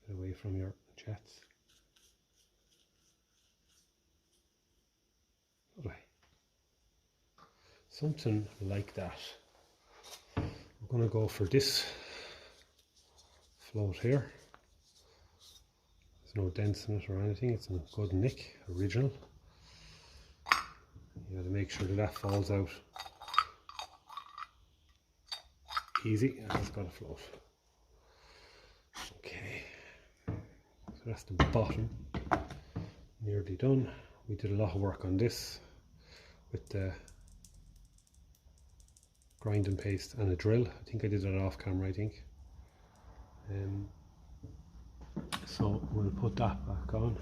Keep it away from your jets. Lovely. Something like that. We're going to go for this float here. There's no dents in it or anything. It's in good nick, original. You got to make sure that falls out easy, and it's got to float. Okay, so that's the bottom, nearly done. We did a lot of work on this with the grinding paste and a drill. I think I did it off camera, I think. So we'll put that back on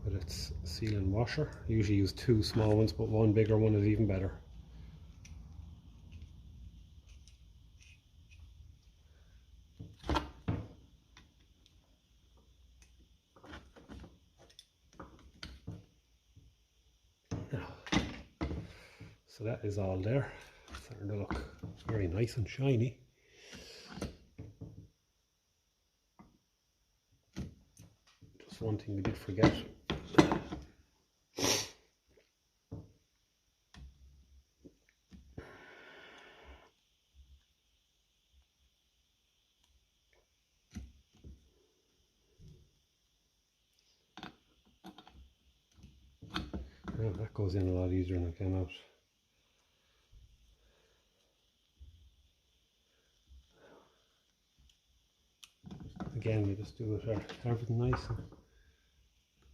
with its sealing washer. I usually use two small ones, but one bigger one is even better. So that is all there. It's starting to look very nice and shiny. Just one thing we did forget. Oh, that goes in a lot easier than it came out. again, we just do it everything nice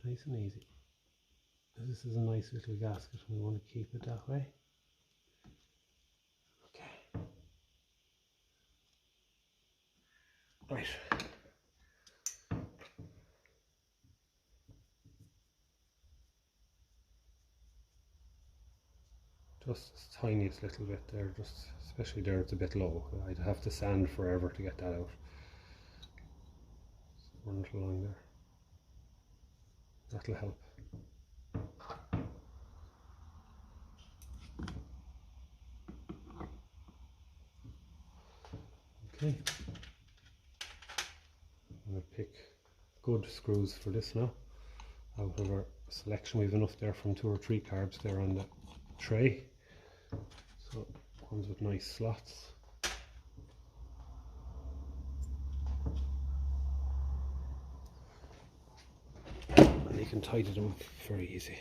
and easy. This is a nice little gasket and we want to keep it that way. Okay. Right. Just the tiniest little bit there, just especially there it's a bit low. I'd have to sand forever to get that out. Just run it along there. That'll help. Okay. I'm going to pick good screws for this now. Out of our selection, we've enough there from 2 or 3 carbs there on the tray. So ones with nice slots. And you can tighten them up very easy.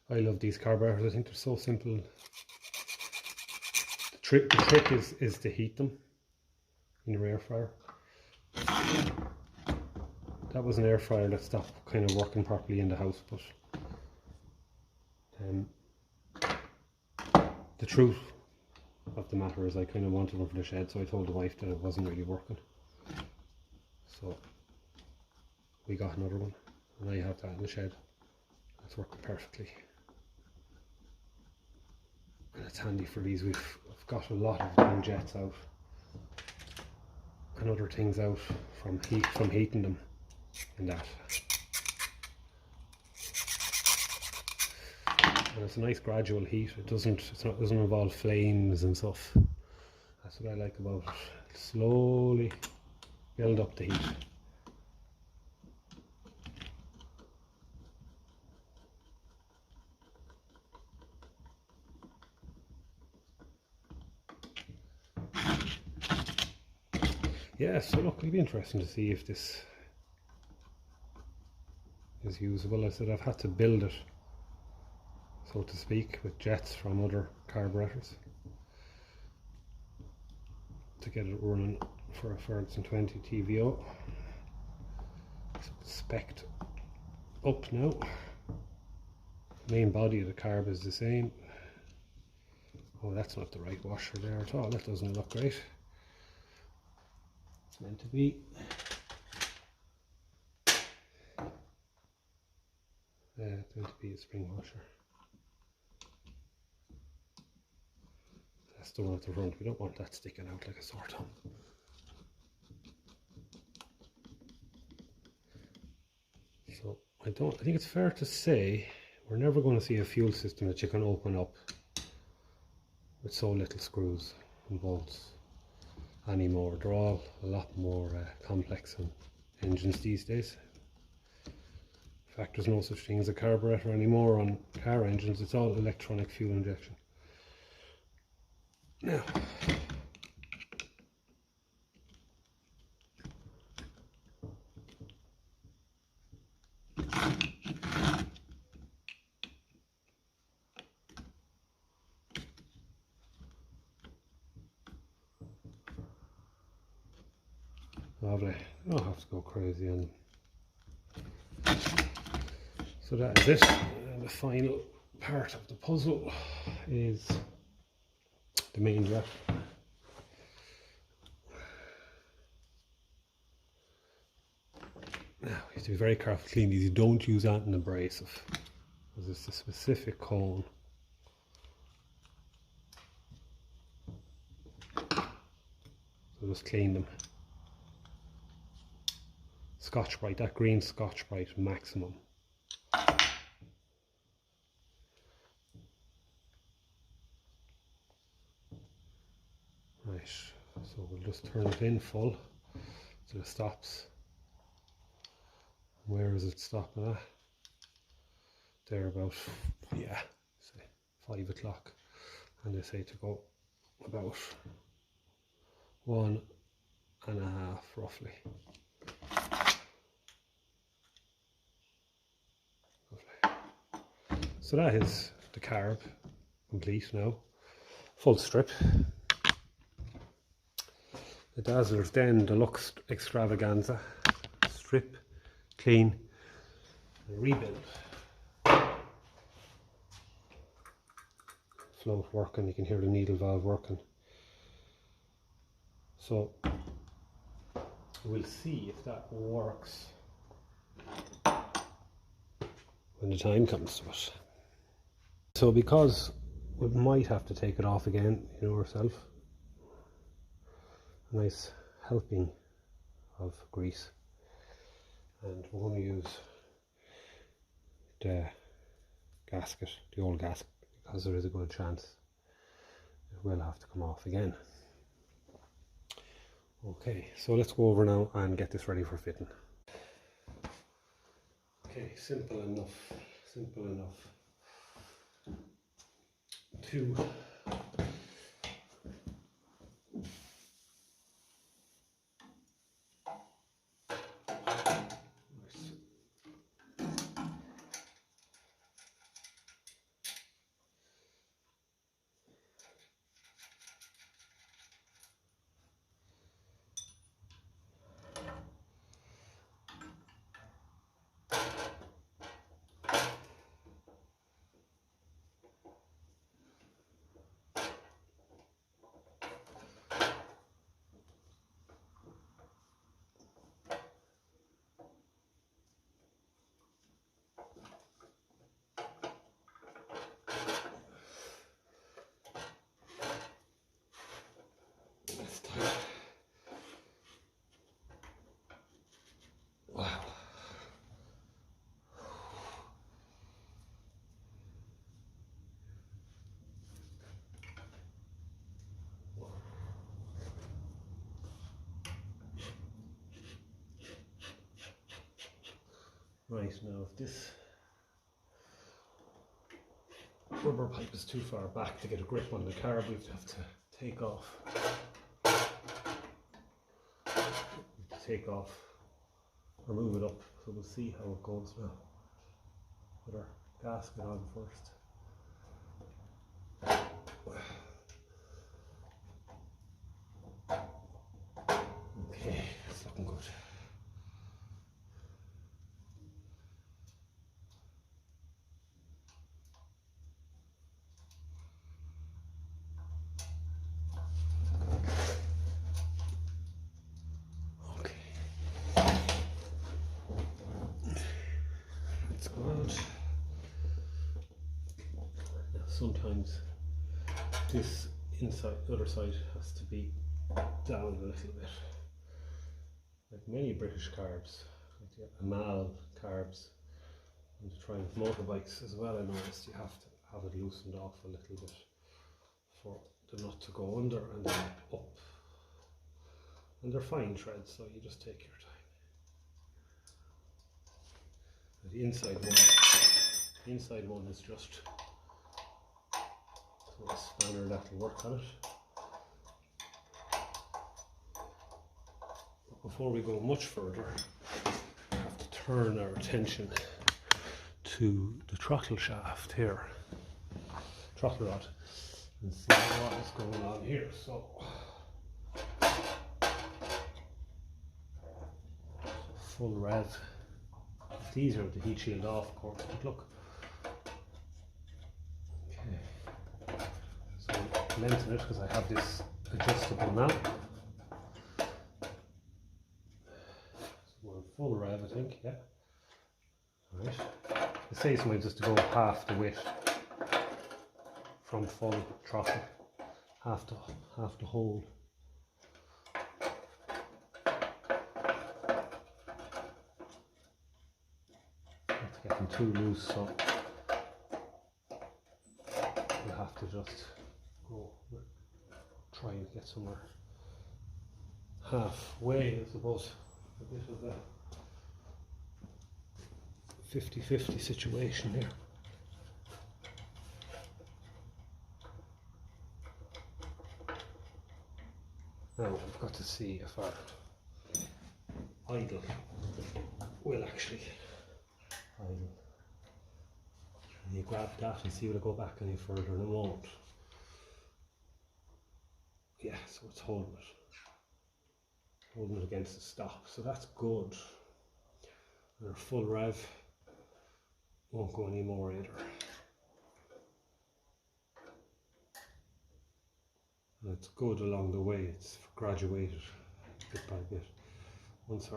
I love these carburetors. I think they're so simple. The trick is to heat them in your air fryer. That was an air fryer that stopped kind of working properly in the house, but the truth of the matter is I kind of wanted one for the shed, so I told the wife that it wasn't really working. So we got another one, and I have that in the shed. It's working perfectly. And it's handy for these. I've got a lot of them jets out and other things out from heating them in that. And it's a nice gradual heat. It doesn't involve flames and stuff. That's what I like about it. Slowly build up the heat. Yeah, so look, it'll be interesting to see if this is usable. I said I've had to build it, so to speak, with jets from other carburetors to get it running for a Ferguson 20 TVO. So it's spec'd up now. The main body of the carb is the same. Oh, that's not the right washer there at all. That doesn't look great. It's meant to be. It's meant to be a spring washer. That's the one at the front. We don't want that sticking out like a sore thumb. So I think it's fair to say we're never going to see a fuel system that you can open up with so little screws and bolts anymore. They're all a lot more complex in engines these days. In fact, there's no such thing as a carburetor anymore on car engines. It's all electronic fuel injection. Now, lovely. I don't have to go crazy on them. So that is it. And the final part of the puzzle is the main jet. Now, you have to be very careful clean these. You don't use anti-abrasive because it's a specific cone. So just clean them. Scotch-Brite, that green Scotch-Brite maximum. Right, so we'll just turn it in full till it stops. Where is it stopping at? There about, yeah, say 5 o'clock, and they say to go about 1.5 roughly. So that is the carb complete now, full strip. The Dazzler's Den Deluxe Extravaganza, strip, clean, and rebuild. Float working, you can hear the needle valve working. So we'll see if that works when the time comes to it. So because we might have to take it off again, you know ourselves, a nice helping of grease, and we're going to use the gasket, the old gasket, because there is a good chance it will have to come off again. Okay, so let's go over now and get this ready for fitting. Okay, simple enough. Two wow. Right, now if this rubber pipe is too far back to get a grip on the carb, we'd have to take off or move it up. So we'll see how it goes now. Put our gasket on first. Okay, it's looking good. Sometimes this inside, the other side has to be down a little bit. Like many British carbs, like the Amal carbs, and to try with motorbikes as well, I noticed you have to have it loosened off a little bit for the nut to go under and then up. And they're fine threads, so you just take your time. The inside one is just a spanner that will work on it. But before we go much further, we have to turn our attention to the throttle shaft here, throttle rod, and see what is going on here. So full rev. It's easier with the heat shield off, of course, but look. Lengthen it because I have this adjustable now. So we're full rev, I think, yeah. Alright. It says mine just to go half the width from full throttle, half the hole. It's getting too loose, so we'll have to just go try and get somewhere halfway, I suppose. A bit of a 50-50 situation here. Now I've got to see if our idle will actually idle. And you grab that and see will it go back any further, and it won't. Yeah, so it's holding it against the stop, so that's good. And our full rev won't go any more either. And it's good along the way, it's graduated bit by bit. Once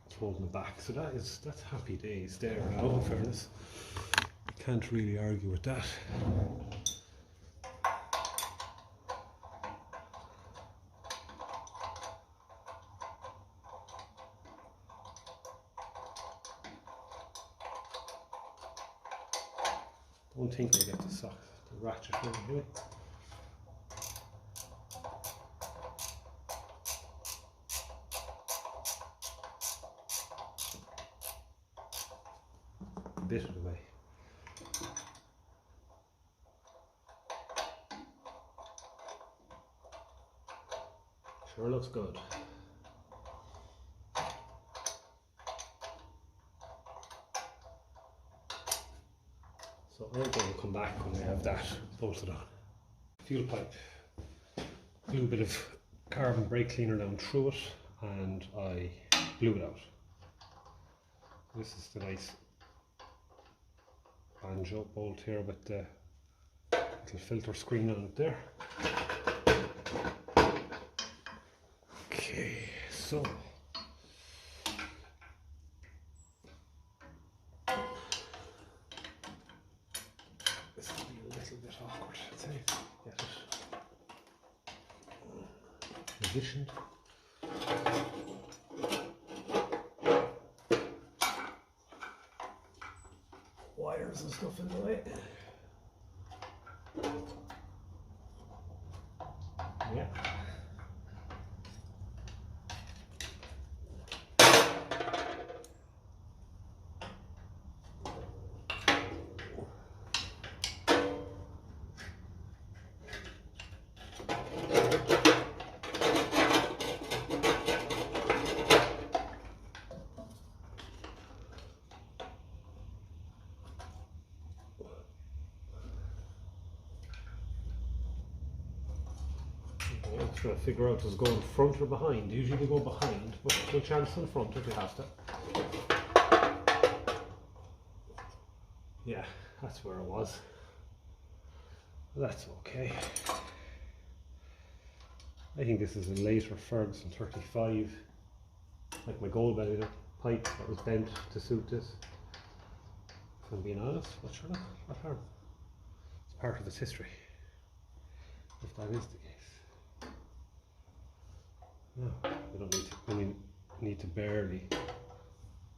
it's holding it back, so that's happy days there now, in fairness. Can't really argue with that. Don't think I get the ratchet over here. A bit of the way. Sure looks good. So we're going to come back when we have that bolted on. Fuel pipe. Blew a bit of carbon brake cleaner down through it and I blew it out. This is the nice banjo bolt here with the little filter screen on it there. Okay, so this will be a little bit awkward, I'd say. Get it positioned. Wires and stuff in the way. Yeah. I'm trying to figure out does it go in front or behind. Usually they go behind, but no chance in front if you have to. Yeah, that's where it was. That's okay. I think this is a later Ferguson 35, like my gold belly pipe that was bent to suit this. If I'm being honest, what harm? It's part of its history, if that is the case. No, we don't need to. We need to barely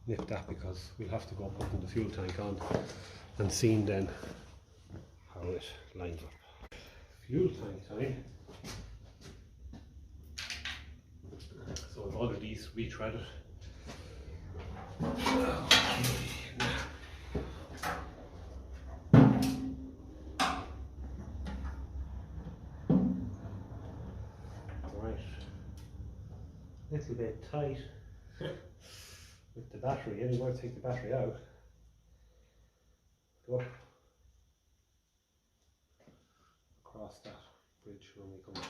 nip that because we'll have to go putting the fuel tank on and seeing then how it lines up. Fuel tank time. So I've all of these retreaded. Little bit tight with the battery in. You might take the battery out. Go across that bridge when we come out.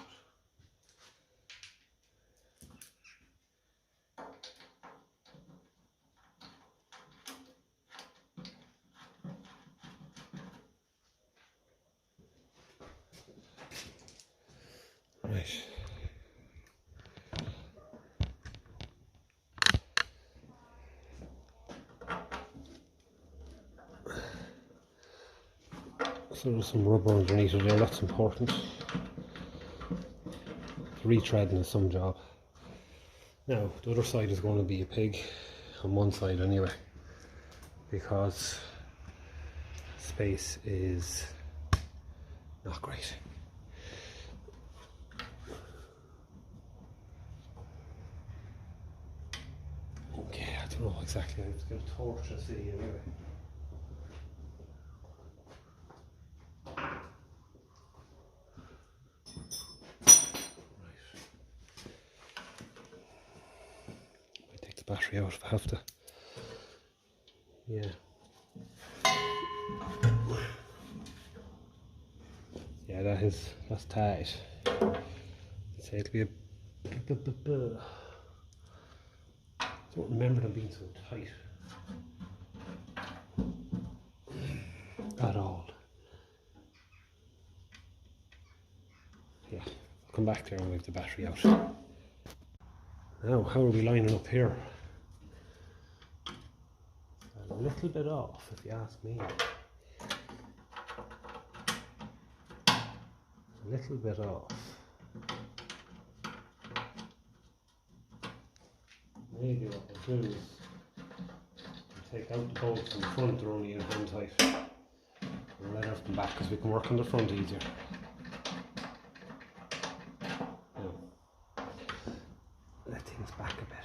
Right. So there's some rubber underneath it there, that's important. Retreading is some job. Now the other side is going to be a pig, on one side anyway, because space is not great. don't know exactly. I have to get a torch to see anyway. Might take the battery out if I have to. Yeah. Yeah, that's tight. I'd say it'll be a. I don't remember them being so tight at all. Yeah, I'll come back there and wave the battery out. Now, how are we lining up here? A little bit off, if you ask me. A little bit off. Maybe what we'll do is take out the bolts in the front, they're only in hand height. We'll let everything back because we can work on the front easier. Now, let things back a bit.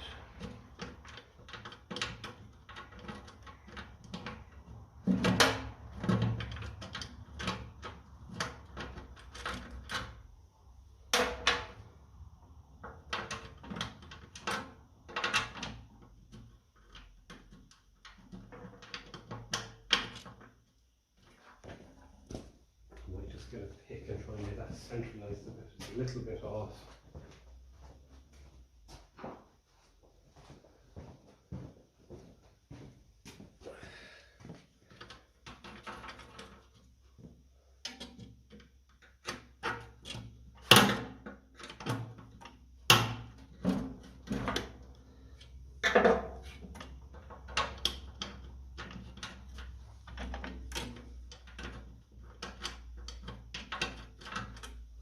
Get a pick and try and get that centralised a bit. It's a little bit off.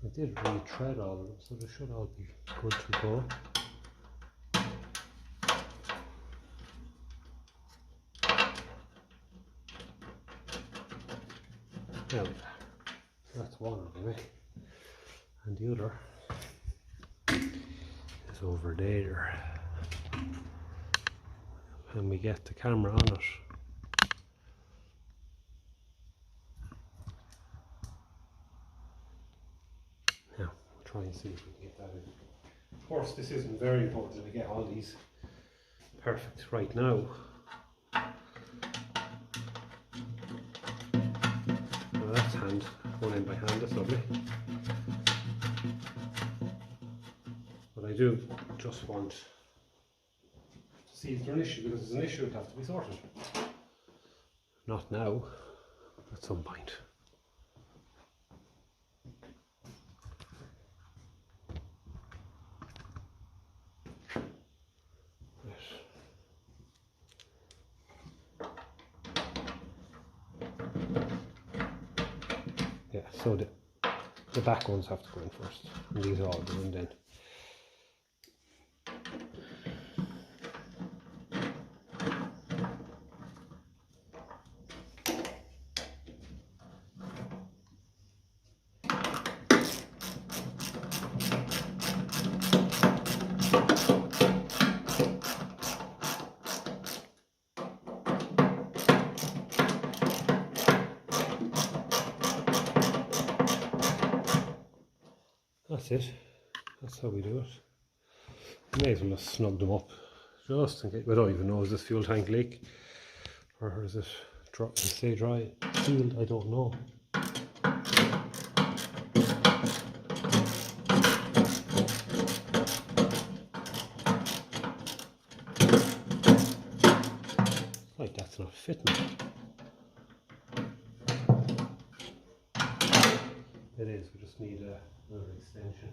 I did retread all of them, so they should all be good to go. Now, that's one anyway, and the other is over there. And we get the camera on it. Try and see if we can get that in. Of course, this isn't very important that we get all these perfect right now. Now that's one end by hand, that's lovely. But I do just want to see if there's an issue, because there's an issue that has to be sorted. Not now, at some point. Yeah, so the back ones have to go in first, and these are all going in. That's it. That's how we do it. May as well just snug them up, just in case. We don't even know, is this fuel tank leak, or is it stay dry sealed? I don't know. Like that's not fitting. It is. We just need another extension.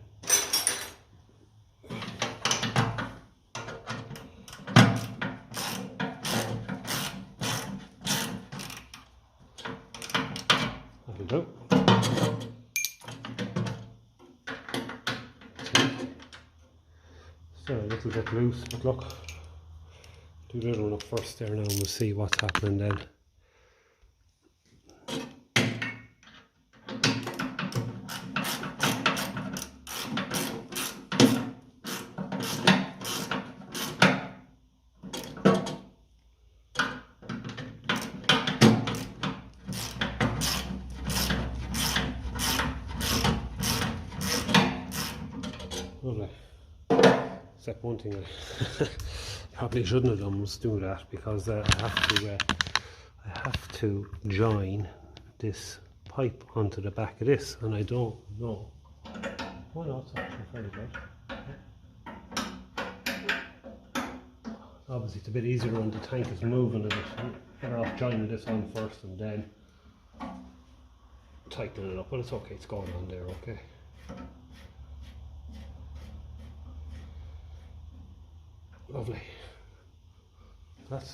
That'll do. So a little bit loose, but look, do the other one up first there now, and we'll see what's happening then. Lovely. Except one thing I probably shouldn't have done was do that, because I have to join this pipe onto the back of this, and I don't know. Oh no, it's actually fairly good. Obviously it's a bit easier when the tank is moving a bit. Better off joining this on first and then tightening it up, but it's okay, it's going on there, okay. Lovely. That's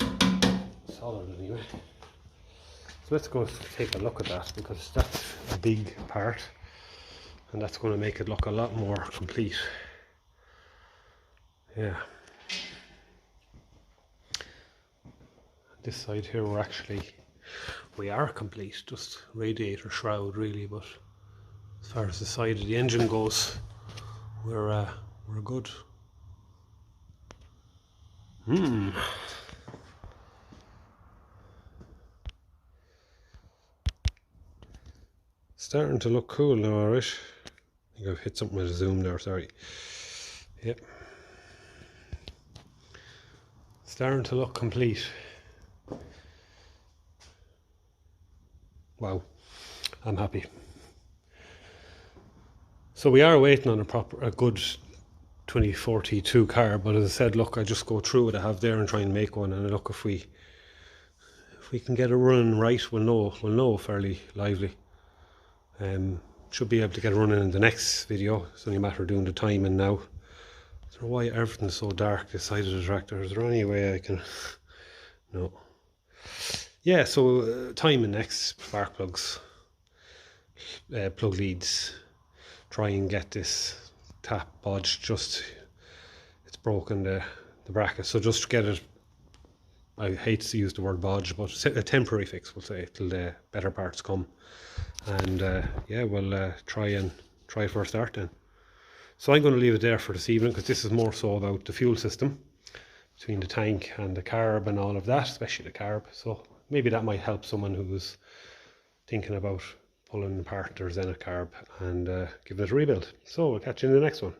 solid anyway. So let's go take a look at that, because that's a big part and that's going to make it look a lot more complete. Yeah. This side here we are complete, just radiator shroud really, but as far as the side of the engine goes, we're good. Starting to look cool now, alright. I think I've hit something with a zoom there, sorry. Yep. Starting to look complete. Wow, I'm happy. So we are waiting on a good 2042 car, but as I said, look, I just go through what I have there and try and make one, and look, if we can get it running right, we'll know fairly lively. Should be able to get it running in the next video. It's only a matter of doing the timing now. I don't know why everything's so dark this side of the tractor. Is there any way I can... No. Yeah, so timing next, spark plugs, plug leads, try and get this tap bodged, just, it's broken the bracket, so just get it, I hate to use the word bodge, but a temporary fix, we'll say, till the better parts come. And yeah, we'll try for a start then. So I'm going to leave it there for this evening, because this is more so about the fuel system between the tank and the carb and all of that, especially the carb. So maybe that might help someone who's thinking about pulling apart their Zenith carb and giving it a rebuild. So we'll catch you in the next one.